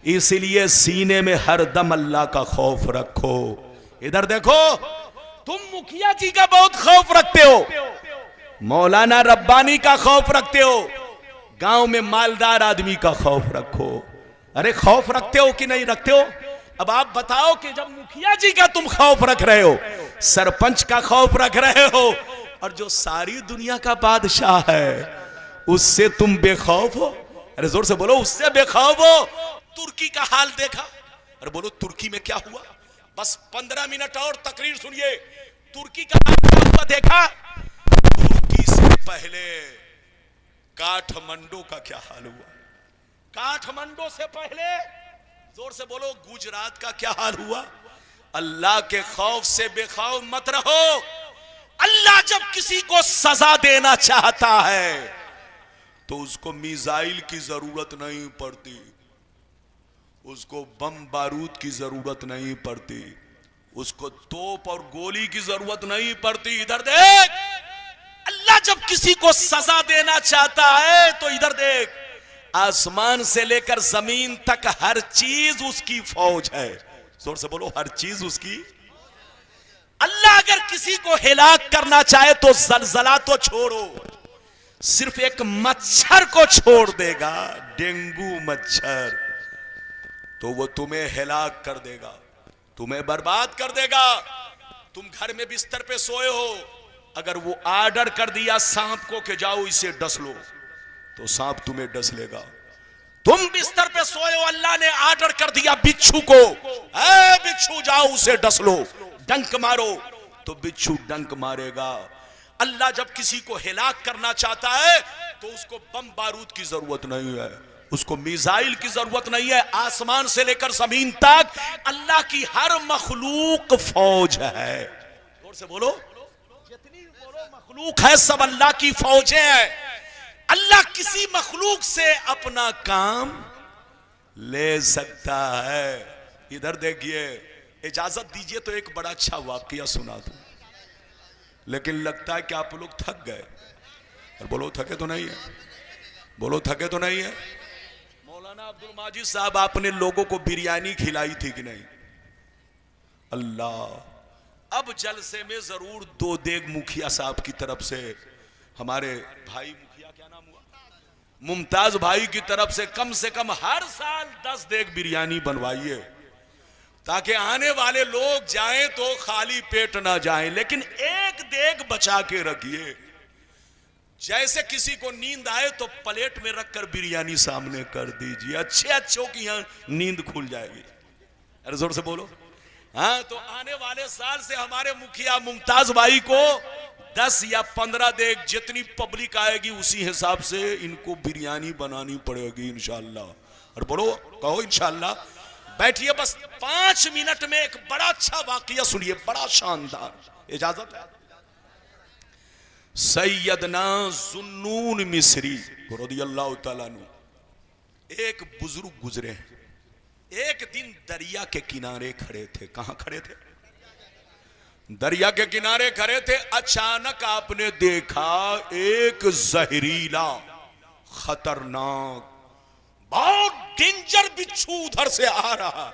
[SPEAKER 2] इसलिए सीने में हर दम अल्लाह का खौफ रखो। इधर देखो, तुम मुखिया जी का बहुत खौफ रखते हो, मौलाना रब्बानी का खौफ रखते हो, गांव में मालदार आदमी का खौफ रखो। अरे खौफ रखते हो कि नहीं रखते हो? अब आप बताओ कि जब मुखिया जी का तुम खौफ रख रहे हो, सरपंच का खौफ रख रहे हो, और जो सारी दुनिया का बादशाह है उससे तुम बेखौफ हो। अरे जोर से बोलो, उससे बेखौफ हो। तुर्की का हाल देखा? अरे बोलो, तुर्की में क्या हुआ? बस 15 मिनट और तकरीर सुनिए। तुर्की का हाल क्या हुआ देखा? तुर्की से पहले काठमांडू का क्या हाल हुआ? काठमांडू से पहले, जोर से बोलो, गुजरात का क्या हाल हुआ? अल्लाह के खौफ से बेखौफ मत रहो। अल्लाह जब किसी को सजा देना चाहता है तो उसको मिसाइल की जरूरत नहीं पड़ती, उसको बम बारूद की जरूरत नहीं पड़ती, उसको तोप और गोली की जरूरत नहीं पड़ती। इधर देख, अल्लाह जब किसी को सजा देना चाहता है तो इधर देख, आसमान से लेकर जमीन तक हर चीज उसकी फौज है। जोर से बोलो, हर चीज उसकी। अल्लाह अगर किसी को हिलाक करना चाहे तो जलजला तो छोड़ो, सिर्फ एक मच्छर को छोड़ देगा, डेंगू मच्छर, तो वो तुम्हें हिलाक कर देगा, तुम्हें बर्बाद कर देगा। तुम घर में बिस्तर पे सोए हो, अगर वो आर्डर कर दिया सांप को कि जाओ इसे डस लो, तो सांप तुम्हें डस लेगा। तुम बिस्तर पे सोए हो, अल्लाह ने आर्डर कर दिया बिच्छू को, ऐ बिच्छू जाओ उसे डस लो, डंक मारो, तो बिच्छू डंक मारेगा। अल्लाह जब किसी को हिलाक करना चाहता है तो उसको बम बारूद की जरूरत नहीं है, उसको मिसाइल की जरूरत नहीं है। आसमान से लेकर जमीन तक अल्लाह की हर मखलूक फौज है। जोर से बोलो, जितनी बोलो मखलूक है सब अल्लाह की फौजें हैं। अल्लाह किसी मखलूक से अपना काम ले सकता है। इधर देखिए, इजाजत दीजिए तो एक बड़ा अच्छा वाकया सुना दूं, लेकिन लगता है कि आप लोग थक गए। और बोलो, थके तो नहीं है? बोलो, थके तो नहीं है? मौलाना अब्दुल माजिद साहब, आपने लोगों को बिरयानी खिलाई थी कि नहीं? अल्लाह, अब जलसे में जरूर 2 देग मुखिया साहब की तरफ से, हमारे भाई मुखिया क्या नाम हुआ, मुमताज भाई की तरफ से कम हर साल 10 देग बिरयानी बनवाइए, ताकि आने वाले लोग जाएं तो खाली पेट ना जाएं, लेकिन एक देग बचा के रखिए। जैसे किसी को नींद आए तो प्लेट में रखकर बिरयानी सामने कर दीजिए, अच्छे अच्छों की यहां नींद खुल जाएगी। अरे जोर से बोलो। हाँ, तो आने वाले साल से हमारे मुखिया मुमताज भाई को 10 या 15 देग, जितनी पब्लिक आएगी उसी हिसाब से इनको बिरयानी बनानी पड़ेगी इंशाअल्लाह। और बोलो, कहो इंशाअल्लाह। बैठिए, बस 5 मिनट में एक बड़ा अच्छा वाकया सुनिए, बड़ा शानदार। इजाजत है? सैयदना जुन्नून मिस्री रज़ियल्लाहु ताला अन्हु, एक बुजुर्ग गुजरे। एक दिन दरिया के किनारे खड़े थे। कहां खड़े थे? दरिया के किनारे खड़े थे। अचानक आपने देखा एक जहरीला, खतरनाक, बहुत डेंजर बिच्छू उधर से आ रहा।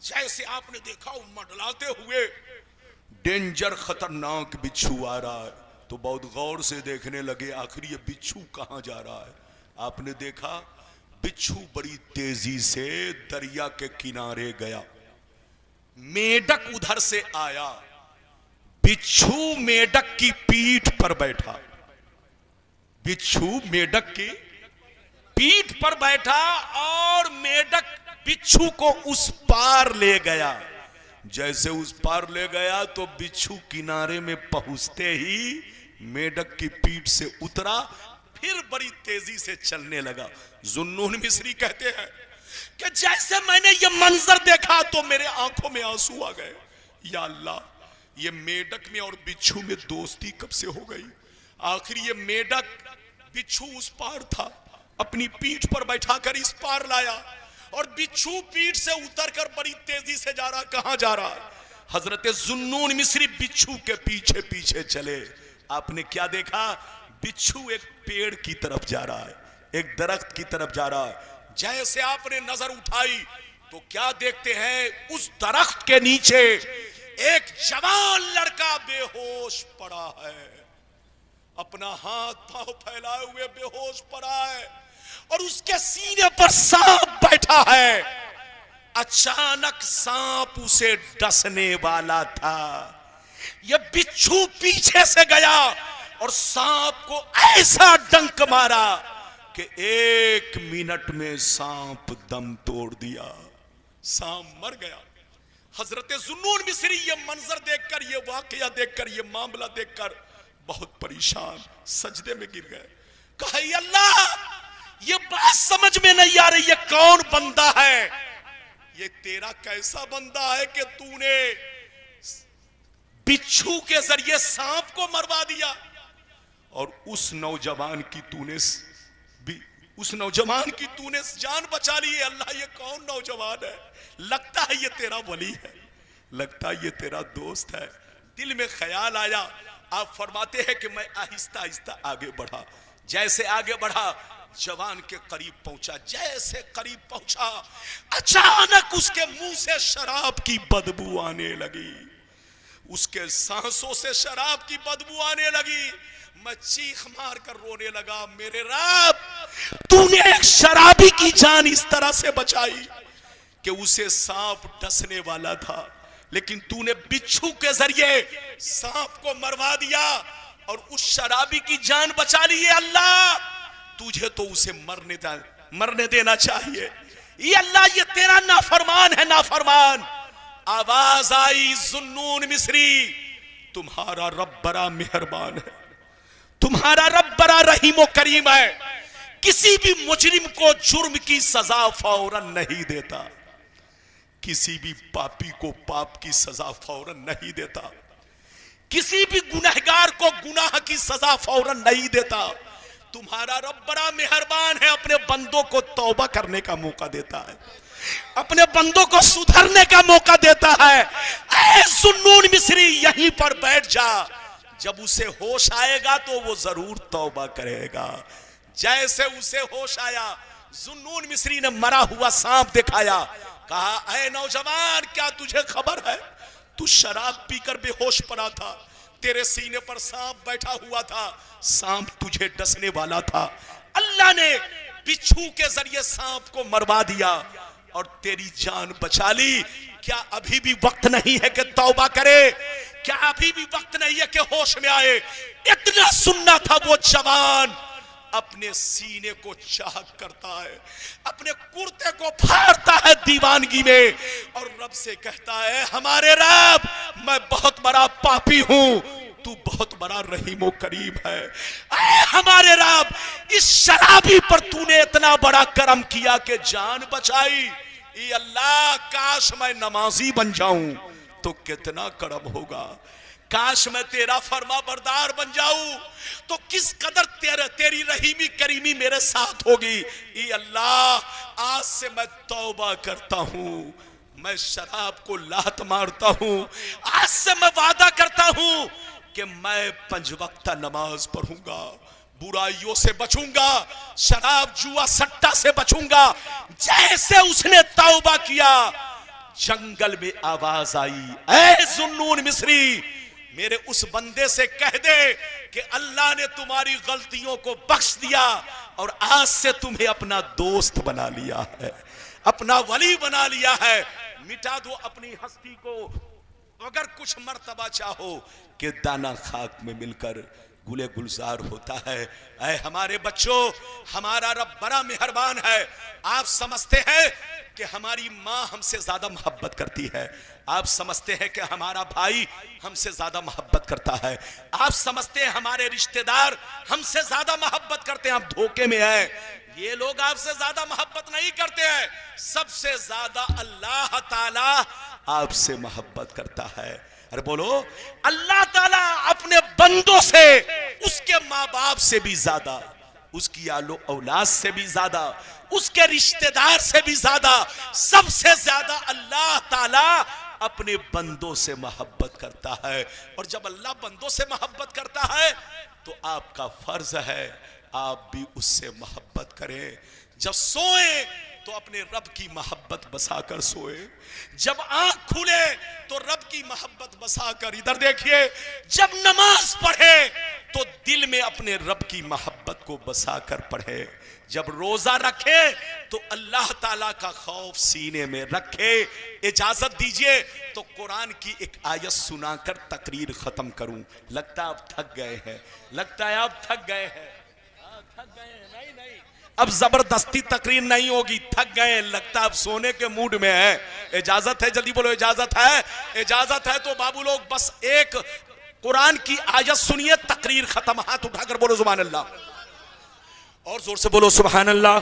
[SPEAKER 2] जैसे आपने देखा मंडलाते हुए डेंजर खतरनाक बिच्छू आ रहा है, तो बहुत गौर से देखने लगे आखिर ये बिच्छू कहां जा रहा है। आपने देखा बिच्छू बड़ी तेजी से दरिया के किनारे गया। मेढक उधर से आया, बिच्छू मेढक की पीठ पर बैठा। बिच्छू मेढक की पीठ पर बैठा और मेढक बिच्छू को उस पार ले गया। जैसे उस पार ले गया तो बिच्छू किनारे में पहुंचते ही मेढक की पीठ से उतरा, फिर बड़ी तेजी से चलने लगा। जुन्नून मिस्री कहते हैं कि जैसे मैंने ये मंजर देखा तो मेरे आंखों में आंसू आ गए। या अल्लाह, ये मेढक में और बिच्छू में दोस्ती कब से हो गई? आखिर ये मेढक बिच्छू उस पार था, अपनी पीठ पर बैठाकर इस पार लाया, और बिच्छू पीठ से उतरकर बड़ी तेजी से जा रहा। कहां जा रहा है? हजरत जुन्नून मिस्री बिच्छू के पीछे पीछे चले। आपने क्या देखा? बिच्छू एक पेड़ की तरफ जा रहा है, एक दरख्त की तरफ जा रहा है। जैसे आपने नजर उठाई तो क्या देखते हैं? उस दरख्त के नीचे एक जवान लड़का बेहोश पड़ा है, अपना हाथ पांव फैलाए हुए बेहोश पड़ा है, और उसके सीने पर सांप बैठा है। अचानक सांप उसे डसने वाला था। यह बिच्छू पीछे से गया और सांप को ऐसा डंक मारा कि 1 मिनट में सांप दम तोड़ दिया, सांप मर गया। हजरत जुन्नून मिस्री ये मंजर देखकर, ये वाकया देखकर, ये मामला देखकर बहुत परेशान, सजदे में गिर गए। कहा, अल्लाह, ये बात समझ में नहीं आ रही, ये कौन बंदा है? ये तेरा कैसा बंदा है कि तूने बिच्छू के जरिए सांप को मरवा दिया, और उस नौजवान की तूने जान बचा ली है। अल्लाह, ये कौन नौजवान है? लगता है ये तेरा वली है, लगता है ये तेरा दोस्त है। दिल में ख्याल आया। आप फरमाते हैं कि मैं आहिस्ता आहिस्ता आगे बढ़ा। जैसे आगे बढ़ा, जवान के करीब पहुंचा। जैसे करीब पहुंचा, अचानक उसके मुंह से शराब की बदबू आने लगी, उसके सांसों से शराब की बदबू आने लगी। मैं चीख मार कर रोने लगा, मेरे रब, तूने एक शराबी की जान इस तरह से बचाई कि उसे सांप डसने वाला था, लेकिन तूने बिच्छू के जरिए सांप को मरवा दिया और उस शराबी की जान बचा ली है। अल्लाह, तुझे तो उसे मरने देना चाहिए। ये अल्लाह, ये तेरा नाफरमान है, नाफरमान। आवाज आई, जुन्नून मिस्री, तुम्हारा रब बड़ा मेहरबान है, तुम्हारा रब बड़ा रहीम और करीम है। किसी भी मुजरिम को जुर्म की सजा फौरन नहीं देता, किसी भी पापी को पाप की सजा फौरन नहीं देता, किसी भी गुनहगार को गुनाह की सजा फौरन नहीं देता। तुम्हारा रब बड़ा मेहरबान है, अपने बंदों को तौबा करने का मौका देता है, अपने बंदों को सुधरने का मौका देता है। ऐ जुन्नून मिस्री, यहीं पर बैठ जा, जब उसे होश आएगा तो वो जरूर तौबा करेगा। जैसे उसे होश आया, जुन्नून मिस्री ने मरा हुआ सांप दिखाया। कहा, ऐ नौजवान, क्या तुझे खबर है तू शराब पीकर बेहोश पड़ा था, तेरे सीने पर सांप बैठा हुआ था, सांप तुझे डसने वाला था, अल्लाह ने बिच्छू के जरिए सांप को मरवा दिया और तेरी जान बचा ली। क्या अभी भी वक्त नहीं है कि तौबा करे? क्या अभी भी वक्त नहीं है कि होश में आए? इतना सुनना था वो जवान अपने सीने को चाक करता है, अपने कुर्ते को फाड़ता है दीवानगी में और रब से कहता है, हमारे रब मैं बहुत बड़ा पापी हूं, तू बहुत बड़ा रहीमो करीम है। हमारे रब इस शराबी पर तूने इतना बड़ा करम किया कि जान बचाई। ये अल्लाह काश मैं नमाजी बन जाऊं तो कितना करम होगा, काश मैं तेरा फरमा बरदार बन जाऊं तो किस कदर तेरी रहीमी करीमी मेरे साथ होगी। ये अल्लाह आज से मैं तौबा करता हूं, मैं शराब को लात मारता हूं, आज से मैं वादा करता हूं कि मैं 5 वक्त नमाज पढ़ूंगा, बुराइयों से बचूंगा, शराब जुआ सट्टा से बचूंगा। जैसे उसने तौबा किया जंगल में आवाज आई, ऐ जुन्नून मिस्री मेरे उस बंदे से कह दे कि अल्लाह ने तुम्हारी गलतियों को बख्श दिया और आज से तुम्हें अपना दोस्त बना लिया है, अपना वली बना लिया है। मिटा दो अपनी हस्ती को, अगर कुछ मर्तबा चाहो कि दाना खाक में मिलकर गुले गुलजार होता है। ऐ हमारे बच्चों, हमारा रब बड़ा मेहरबान है। आप समझते हैं कि हमारी माँ हमसे ज्यादा मोहब्बत करती है, आप समझते हैं कि हमारा भाई हमसे ज्यादा मोहब्बत करता है, आप समझते हैं हमारे रिश्तेदार हमसे ज्यादा मोहब्बत करते हैं। आप धोखे में हैं, ये लोग आपसे ज्यादा मोहब्बत नहीं करते हैं, सबसे ज्यादा अल्लाह ताला आपसे मोहब्बत करता है। अरे बोलो, अल्लाह ताला अपने बंदों से उसके माँ बाप से भी ज्यादा, उसकी आलो औलाद से भी ज्यादा, उसके रिश्तेदार से भी ज्यादा, सबसे ज्यादा अल्लाह ताला अपने बंदों से मोहब्बत करता है। और जब अल्लाह बंदों से मोहब्बत करता है तो आपका फर्ज है आप भी उससे मोहब्बत करें। जब सोए तो अपने रब की मोहब्बत बसाकर सोए, जब आंख खुले तो रब की मोहब्बत बसाकर, इधर देखिए, जब नमाज पढ़े तो दिल में अपने रब की मोहब्बत को बसाकर पढ़े, जब रोजा रखे तो अल्लाह ताला का खौफ सीने में रखे। इजाजत दीजिए तो कुरान की एक आयत सुनाकर तकरीर खत्म करूं। लगता है आप थक गए हैं, लगता है आप थक गए हैं, थक गए हैं। नहीं नहीं, अब जबरदस्ती तकरीर नहीं होगी, थक गए, लगता है अब सोने के मूड में है। इजाजत है? जल्दी बोलो, इजाजत है? इजाजत है तो बाबू लोग बस एक कुरान की आयत सुनिए, तकरीर खत्म। हाथ उठाकर बोलो सुभान अल्लाह, और जोर से बोलो सुभान अल्लाह,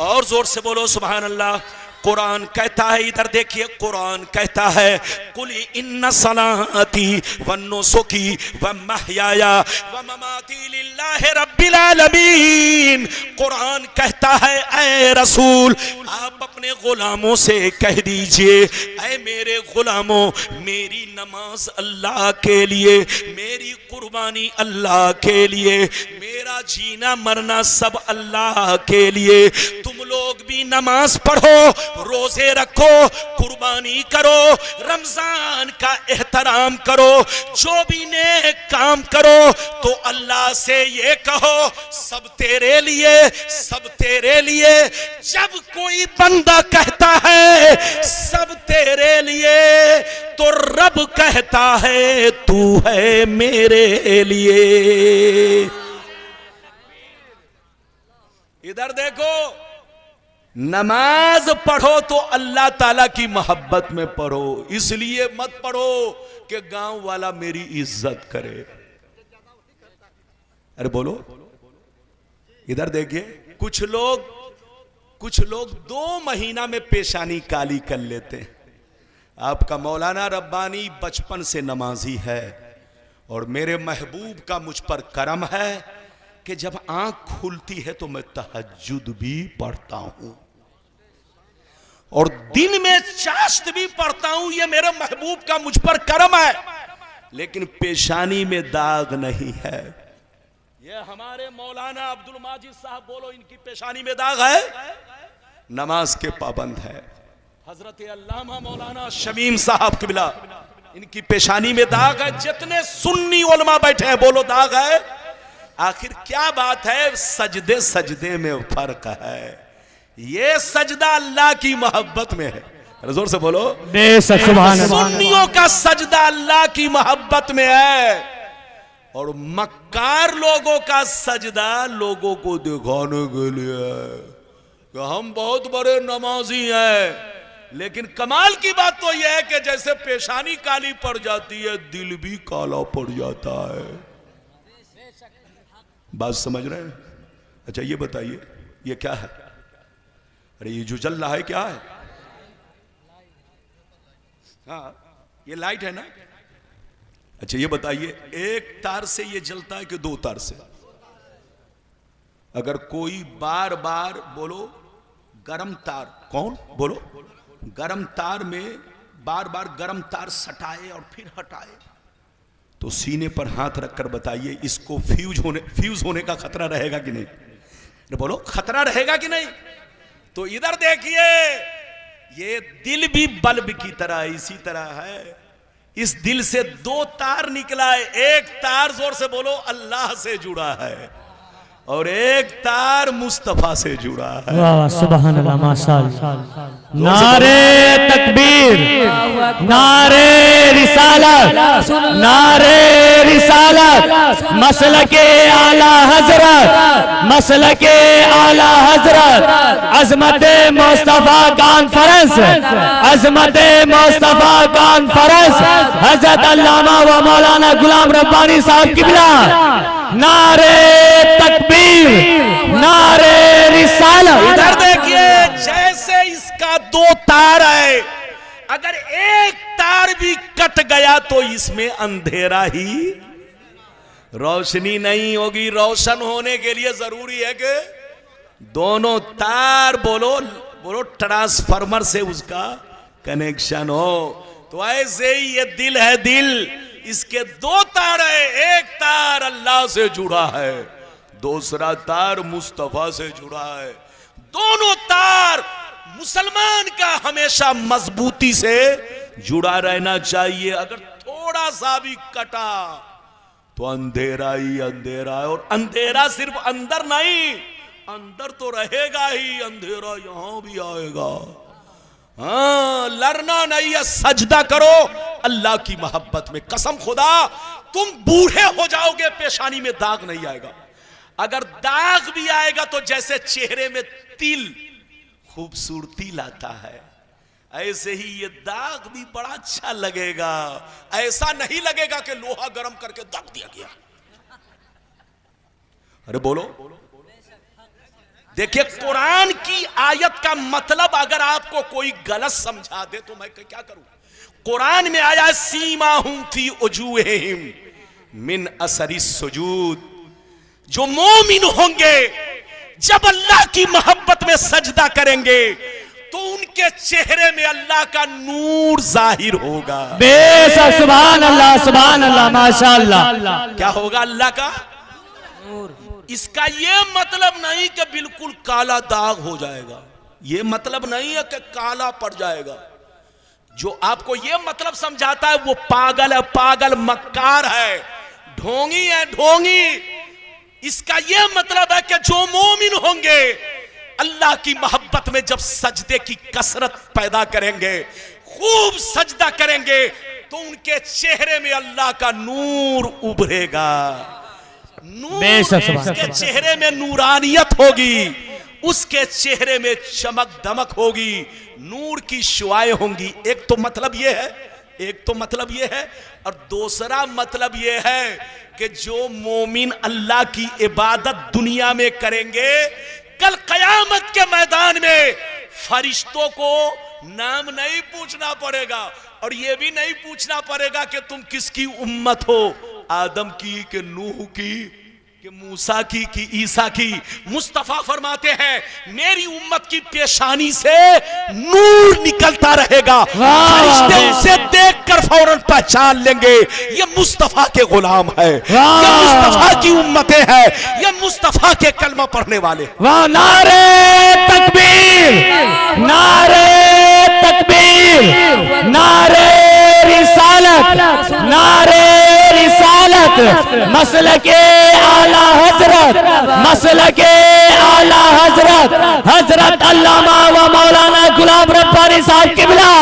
[SPEAKER 2] और जोर से बोलो सुभान अल्लाह। कुरान कहता है, इधर देखिए, कुरान कहता है, कुल इन्ना सलाती व नुसुकी व महयाया व ममाती लिल्लाहि रब्बिल आलमीन। कुरान कहता है, ऐ रसूल आप अपने गुलामों से कह दीजिए, ऐ मेरे गुलामों, मेरी नमाज अल्लाह के लिए, मेरी कुर्बानी अल्लाह के लिए, मेरा जीना मरना सब अल्लाह के लिए। तुम लोग भी नमाज पढ़ो, रोजे रखो, कुर्बानी करो, रमजान का एहतराम करो, जो भी नेक काम करो तो अल्लाह से ये कहो सब तेरे लिए, सब तेरे लिए। जब कोई बंदा कहता है सब तेरे लिए तो रब कहता है तू है मेरे लिए। इधर देखो, नमाज पढ़ो तो अल्लाह ताला की मोहब्बत में पढ़ो, इसलिए मत पढ़ो कि गांव वाला मेरी इज्जत करे। अरे बोलो, इधर देखिए, कुछ लोग 2 महीना में पेशानी काली कर लेते हैं। आपका मौलाना रब्बानी बचपन से नमाजी है और मेरे महबूब का मुझ पर करम है कि जब आंख खुलती है तो मैं तहज्जुद भी पढ़ता हूं और दिन में चाश्त भी पढ़ता हूं। ये मेरे महबूब का मुझ पर करम है, लेकिन पेशानी में दाग नहीं है। ये हमारे मौलाना अब्दुल माजिद साहब, बोलो इनकी पेशानी में दाग है, नमाज के पाबंद है। हजरत अल्लामा मौलाना शमीम साहब किबला, इनकी पेशानी में दाग है। जितने सुन्नी उलमा बैठे हैं बोलो दाग है। आखिर क्या बात है? सजदे सजदे में फर्क है। ये सजदा अल्लाह की मोहब्बत में है। जोर से बोलो
[SPEAKER 4] बेशक सुभान अल्लाह।
[SPEAKER 2] सुन्नियों का सजदा अल्लाह की मोहब्बत में है और मक्कार लोगों का सजदा लोगों को दिखाने के लिए है कि हम बहुत बड़े नमाजी हैं। लेकिन कमाल की बात तो यह है कि जैसे पेशानी काली पड़ जाती है, दिल भी काला पड़ जाता है। बात समझ रहे हैं? अच्छा ये बताइए, ये क्या है? अरे ये जो जल रहा है क्या है? हाँ, ये लाइट है ना? अच्छा ये बताइए, एक तार से ये जलता है कि दो तार से? अगर कोई बार बार बोलो गरम तार, कौन बोलो गरम तार में बार बार गरम तार सटाए और फिर हटाए, तो सीने पर हाथ रखकर बताइए इसको फ्यूज होने का खतरा रहेगा कि नहीं? बोलो खतरा रहेगा कि नहीं? तो इधर देखिए, ये दिल भी बल्ब की तरह इसी तरह है। इस दिल से दो तार निकला है। एक तार जोर से बोलो अल्लाह से जुड़ा है और एक तार मुस्तफा से जुड़ा है।
[SPEAKER 4] वाह सुभान अल्लाह माशाअल्लाह। नारे तकबीर, नारे रिसालत, नारे रिसालत, मसलके आला हजरत, मसलके आला हजरत, अजमत मुस्तफा कॉन्फ्रेंस, अजमत मुस्तफा कॉन्फ्रेंस, हजरत अल्लामा व मौलाना गुलाम रब्बानी साहब किबला। नारे तकबीर, नारे रिसालत।
[SPEAKER 2] इधर देखिए, जैसे इसका दो तार है, अगर एक तार भी कट गया तो इसमें अंधेरा ही, रोशनी नहीं होगी। रोशन होने के लिए जरूरी है कि दोनों तार बोलो बोलो ट्रांसफार्मर से उसका कनेक्शन हो। तो ऐसे ही ये दिल है, दिल इसके दो तार है। एक तार अल्लाह से जुड़ा है, दूसरा तार मुस्तफा से जुड़ा है। दोनों तार मुसलमान का हमेशा मजबूती से जुड़ा रहना चाहिए। अगर थोड़ा सा भी कटा तो अंधेरा ही अंधेरा है। और अंधेरा सिर्फ अंदर नहीं, अंदर तो रहेगा ही, अंधेरा यहां भी आएगा। हाँ, लड़ना नहीं है, सजदा करो अल्लाह की मोहब्बत में। कसम खुदा, तुम बूढ़े हो जाओगे, पेशानी में दाग नहीं आएगा। अगर दाग भी आएगा तो जैसे चेहरे में तिल खूबसूरती लाता है, ऐसे ही ये दाग भी बड़ा अच्छा लगेगा। ऐसा नहीं लगेगा कि लोहा गर्म करके दाग दिया गया। अरे बोलो, देखिए कुरान की आयत का मतलब अगर आपको कोई गलत समझा दे तो मैं क्या करूं? कुरान में आया सीमाहुम फी उजूहिहिम मिन असरी सुजूद। जो मोमिन होंगे जब अल्लाह की मोहब्बत में सजदा करेंगे तो उनके चेहरे में अल्लाह का नूर जाहिर होगा।
[SPEAKER 4] बेशक सुभान अल्लाह माशाअल्लाह।
[SPEAKER 2] क्या होगा? अल्लाह का नूर। इसका यह मतलब नहीं कि बिल्कुल काला दाग हो जाएगा, यह मतलब नहीं है कि काला पड़ जाएगा। जो आपको यह मतलब समझाता है वो पागल है, पागल मक्कार है, ढोंगी है, ढोंगी। इसका यह मतलब है कि जो मोमिन होंगे अल्लाह की मोहब्बत में जब सजदे की कसरत पैदा करेंगे, खूब सजदा करेंगे, तो उनके चेहरे में अल्लाह का नूर उभरेगा। नूर, उसके चेहरे में नूरानियत होगी, उसके चेहरे में चमक दमक होगी, नूर की शुआएं होंगी। एक तो मतलब यह है, एक तो मतलब यह है, और दूसरा मतलब यह है कि जो मोमिन अल्लाह की इबादत दुनिया में करेंगे, कल कयामत के मैदान में फरिश्तों को नाम नहीं पूछना पड़ेगा और यह भी नहीं पूछना पड़ेगा कि तुम किसकी उम्मत हो, आदम की कि नूह की कि मूसा की कि ईसा की। मुस्तफा फरमाते हैं मेरी उम्मत की पेशानी से नूर निकलता रहेगा, फरिश्ते उसे देखकर फौरन पहचान लेंगे ये मुस्तफा के गुलाम है, ये मुस्तफा की उम्मतें हैं, ये मुस्तफा के कलमा पढ़ने वाले।
[SPEAKER 4] वाह, नारे तकबीर, नारे तकबीर, नारे रिसालत, नारे रिसालत, मसलके आला हजरत, मसलके आला हजरत, हजरत अल्लामा व मौलाना गुलाम रब्बानी साहब किबला,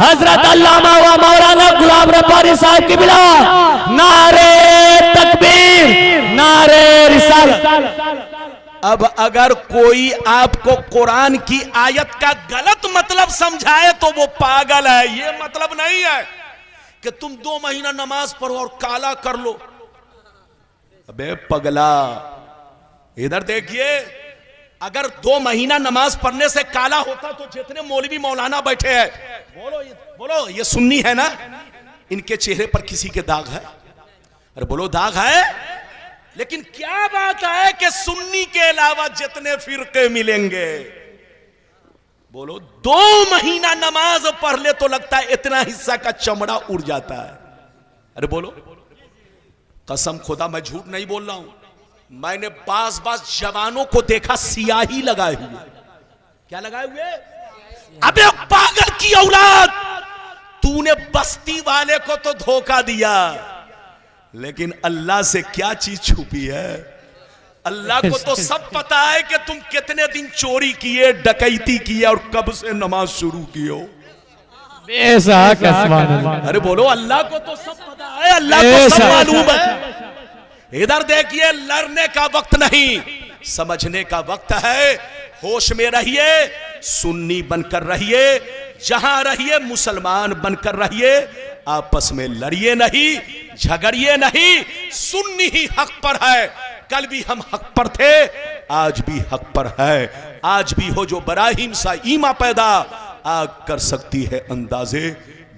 [SPEAKER 4] हजरत अल्लामा व मौलाना गुलाम रब्बानी साहब किबला। नारे तकबीर, नारे रिसालत।
[SPEAKER 2] अब अगर कोई आपको कुरान की आयत का गलत मतलब समझाए तो वो पागल है। ये मतलब नहीं है कि तुम 2 महीना नमाज पढ़ो और काला कर लो। अबे पगला, इधर देखिए, अगर 2 महीना नमाज पढ़ने से काला होता तो जितने मौलवी मौलाना बैठे हैं, बोलो ये सुन्नी है ना, इनके चेहरे पर किसी के दाग है? अरे बोलो दाग है। लेकिन क्या बात है कि सुन्नी के अलावा जितने फिरके मिलेंगे, बोलो 2 महीना नमाज पढ़ ले तो लगता है इतना हिस्सा का चमड़ा उड़ जाता है। अरे बोलो, कसम खुदा मैं झूठ नहीं बोल रहा हूं। मैंने बास जवानों को देखा सियाही लगाए हुए। क्या लगाए हुए? अबे पागल की औलाद, तूने बस्ती वाले को तो धोखा दिया, लेकिन अल्लाह से क्या चीज छुपी है? अल्लाह को तो सब पता है कि तुम कितने दिन चोरी किए, डकैती किए और कब से नमाज शुरू की हो। अरे बोलो, अल्लाह को तो सब पता है, अल्लाह को सब मालूम है। इधर देखिए, लड़ने का वक्त नहीं, समझने का वक्त है। होश में रहिए, सुन्नी बनकर रहिए, जहां रहिए मुसलमान बनकर रहिए। आपस में लड़िए नहीं, झगड़िए नहीं। सुन्नी ही हक पर है। कल भी हम हक पर थे, आज भी हक पर है। आज भी हो जो बराहीम सा ईमा पैदा, आग कर सकती है अंदाजे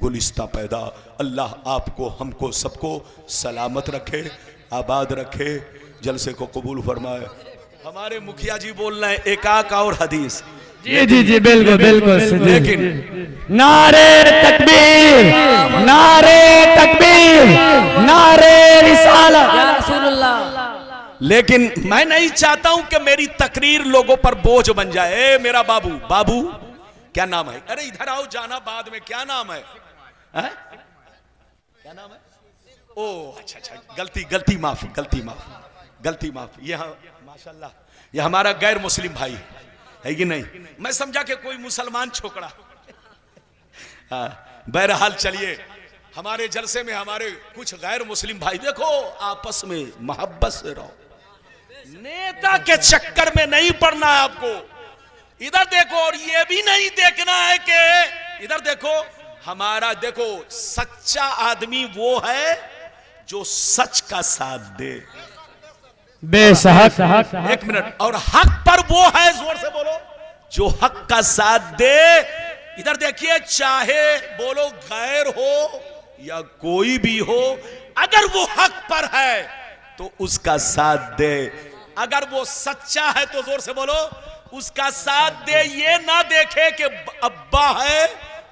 [SPEAKER 2] गुलिस्ता पैदा। अल्लाह आपको, हमको, सबको सलामत रखे, आबाद रखे, जलसे को कबूल फरमाए। हमारे मुखिया जी बोल रहे हैं एकाक और हदीस।
[SPEAKER 4] जी जी जी, बिल्कुल बिल्कुल।
[SPEAKER 2] लेकिन
[SPEAKER 4] नारे तकबीर, नारे तकबीर, नारे रिसालत
[SPEAKER 3] या रसूलुल्लाह।
[SPEAKER 2] लेकिन मैं नहीं चाहता हूं कि मेरी तकरीर लोगों पर बोझ बन जाए। मेरा बाबू, बाबू क्या नाम है? अरे इधर आओ, जाना बाद में। क्या नाम है? क्या नाम है? ओ अच्छा, गलती माफ, गलती माफ। यह माशाल्लाह, यह हमारा गैर मुस्लिम भाई है कि नहीं? मैं समझा कि कोई मुसलमान छोकरा। बहरहाल चलिए, हमारे जलसे में हमारे कुछ गैर मुस्लिम भाई, देखो आपस में मोहब्बत से रहो, नेता के चक्कर में नहीं पड़ना है आपको। इधर देखो, और ये भी नहीं देखना है कि इधर देखो, हमारा देखो सच्चा आदमी वो है जो सच का साथ दे।
[SPEAKER 4] बेशक।
[SPEAKER 2] एक मिनट। और हक पर वो है, जोर से बोलो, जो हक का साथ दे। इधर देखिए, चाहे बोलो गैर हो या कोई भी हो, अगर वो हक पर है तो उसका साथ दे। अगर वो सच्चा है तो जोर से बोलो उसका साथ दे। ये ना देखे कि अब्बा है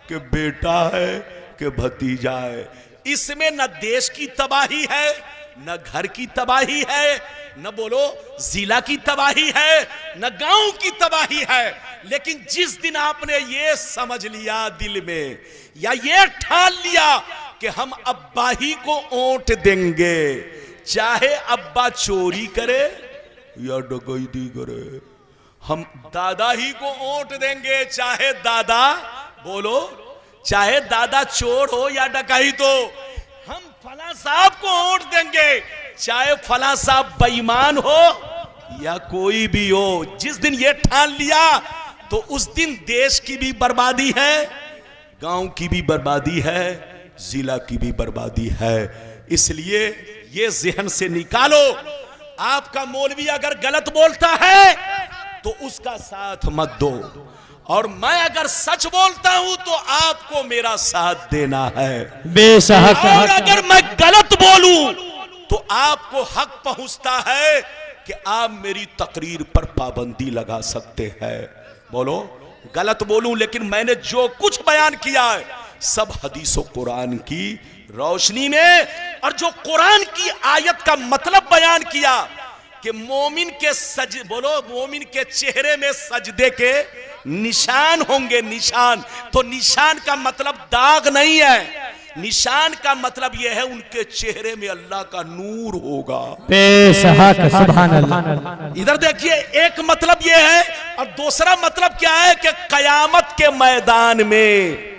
[SPEAKER 2] कि बेटा है कि भतीजा है। इसमें न देश की तबाही है, न घर की तबाही है, न बोलो जिला की तबाही है, न गांव की तबाही है। लेकिन जिस दिन आपने ये समझ लिया दिल में, या ये ठान लिया कि हम अब्बा ही को ओट देंगे, चाहे अब्बा चोरी करे या डकैती करे, हम दादा ही को ओट देंगे, चाहे दादा बोलो, चाहे दादा चोर हो या डकैत हो। हम फला साहब को वोट देंगे, चाहे फला साहब बेईमान हो या कोई भी हो। जिस दिन ये ठान लिया तो उस दिन देश की भी बर्बादी है, गांव की भी बर्बादी है, जिला की भी बर्बादी है। इसलिए ये जहन से निकालो, आपका मौलवी अगर गलत बोलता है तो उसका साथ मत दो, और मैं अगर सच बोलता हूं तो आपको मेरा साथ देना है।
[SPEAKER 4] बेशक।
[SPEAKER 2] और अगर मैं गलत बोलूं तो आपको हक पहुंचता है कि आप मेरी तकरीर पर पाबंदी लगा सकते हैं। बोलो, गलत बोलूं, लेकिन मैंने जो कुछ बयान किया है सब हदीस और कुरान की रोशनी में, और जो कुरान की आयत का मतलब बयान किया कि मोमिन के बोलो मोमिन के चेहरे में सजदे के निशान होंगे। निशान तो निशान का मतलब दाग नहीं है, निशान का मतलब यह है उनके चेहरे में अल्लाह का नूर होगा।
[SPEAKER 4] बेशक सुभान अल्लाह।
[SPEAKER 2] इधर देखिए, एक मतलब यह है और दूसरा मतलब क्या है कि कयामत के मैदान में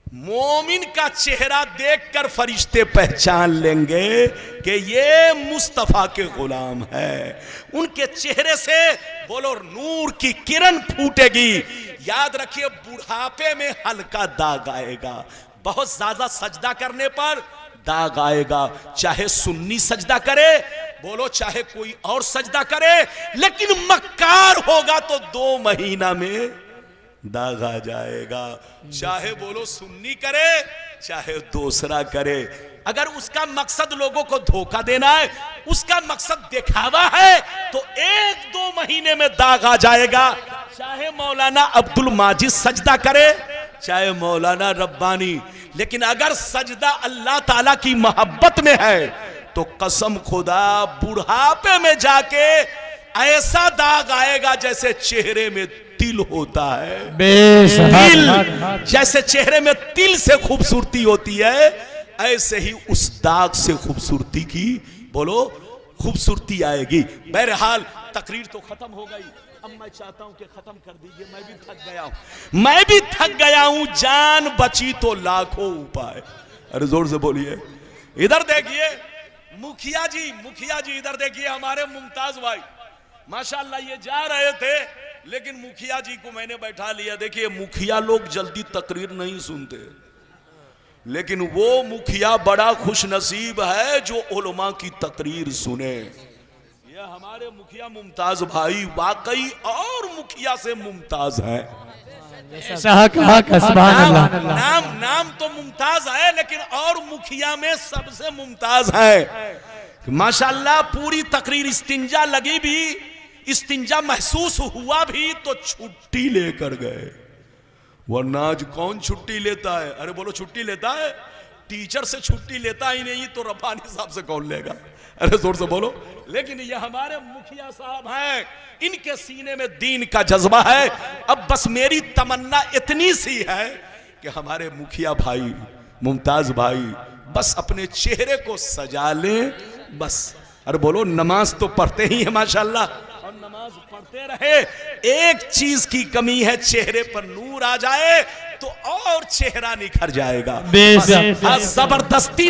[SPEAKER 2] मोमिन का चेहरा देखकर फरिश्ते पहचान लेंगे कि ये मुस्तफा के गुलाम है। उनके चेहरे से बोलो नूर की किरण फूटेगी। याद रखिए, बुढ़ापे में हल्का दाग आएगा, बहुत ज्यादा सजदा करने पर दाग आएगा। चाहे सुन्नी सजदा करे, बोलो चाहे कोई और सजदा करे, लेकिन मक्कार होगा तो 2 महीना में दाग आ जाएगा। चाहे बोलो सुन्नी करे चाहे दूसरा करे, अगर उसका मकसद लोगों को धोखा देना है, उसका मकसद दिखावा है, तो 1-2 महीने में दाग आ जाएगा। चाहे मौलाना अब्दुल माजिद सजदा करे चाहे मौलाना रब्बानी, लेकिन अगर सजदा अल्लाह ताला की मोहब्बत में है तो कसम खुदा बुढ़ापे में जाके ऐसा दाग आएगा जैसे चेहरे में तिल होता है। तिल जैसे चेहरे में तिल से खूबसूरती होती है, ऐसे ही उस दाग से खूबसूरती की बोलो खूबसूरती आएगी। बहरहाल तकरीर तो खत्म हो गई, अब मैं चाहता हूं कि खत्म कर दीजिए। मैं भी थक गया हूं, जान बची तो लाखों उपाय। अरे जोर से बोलिए। इधर देखिए मुखिया जी इधर देखिए, हमारे मुमताज भाई माशाल्लाह ये जा रहे थे, लेकिन मुखिया जी को मैंने बैठा लिया। देखिए मुखिया लोग जल्दी तकरीर नहीं सुनते, लेकिन वो मुखिया बड़ा खुश नसीब है जो उलमा की तकरीर सुने। ये हमारे मुखिया मुमताज भाई वाकई और मुखिया से मुमताज है। नाम तो मुमताज है, लेकिन और मुखिया में सबसे मुमताज है। माशाल्लाह पूरी तकरीर इस्तिंजा लगी भी, इस्तिंजा महसूस हुआ भी तो छुट्टी लेकर गए। वरना आज कौन छुट्टी लेता है? अरे बोलो छुट्टी लेता है? टीचर से छुट्टी लेता ही नहीं तो रब्बानी साहब से कौन लेगा? अरे जोर से बोलो। लेकिन ये हमारे मुखिया साहब हैं, इनके सीने में दीन का जज्बा है। अब बस मेरी तमन्ना इतनी सी है कि हमारे मुखिया भाई मुमताज भाई बस अपने चेहरे को सजा लें बस। अरे बोलो नमाज तो पढ़ते ही है माशाल्लाह, और नमाज पढ़ते रहे। एक चीज की कमी है, चेहरे पर नूर आ जाए तो और चेहरा निखर जाएगा। जबरदस्ती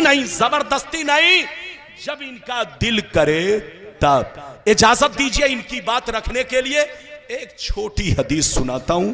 [SPEAKER 2] नहीं, जब इनका दिल करे तब। इजाजत दीजिए इनकी बात रखने के लिए। एक छोटी हदीस सुनाता हूं।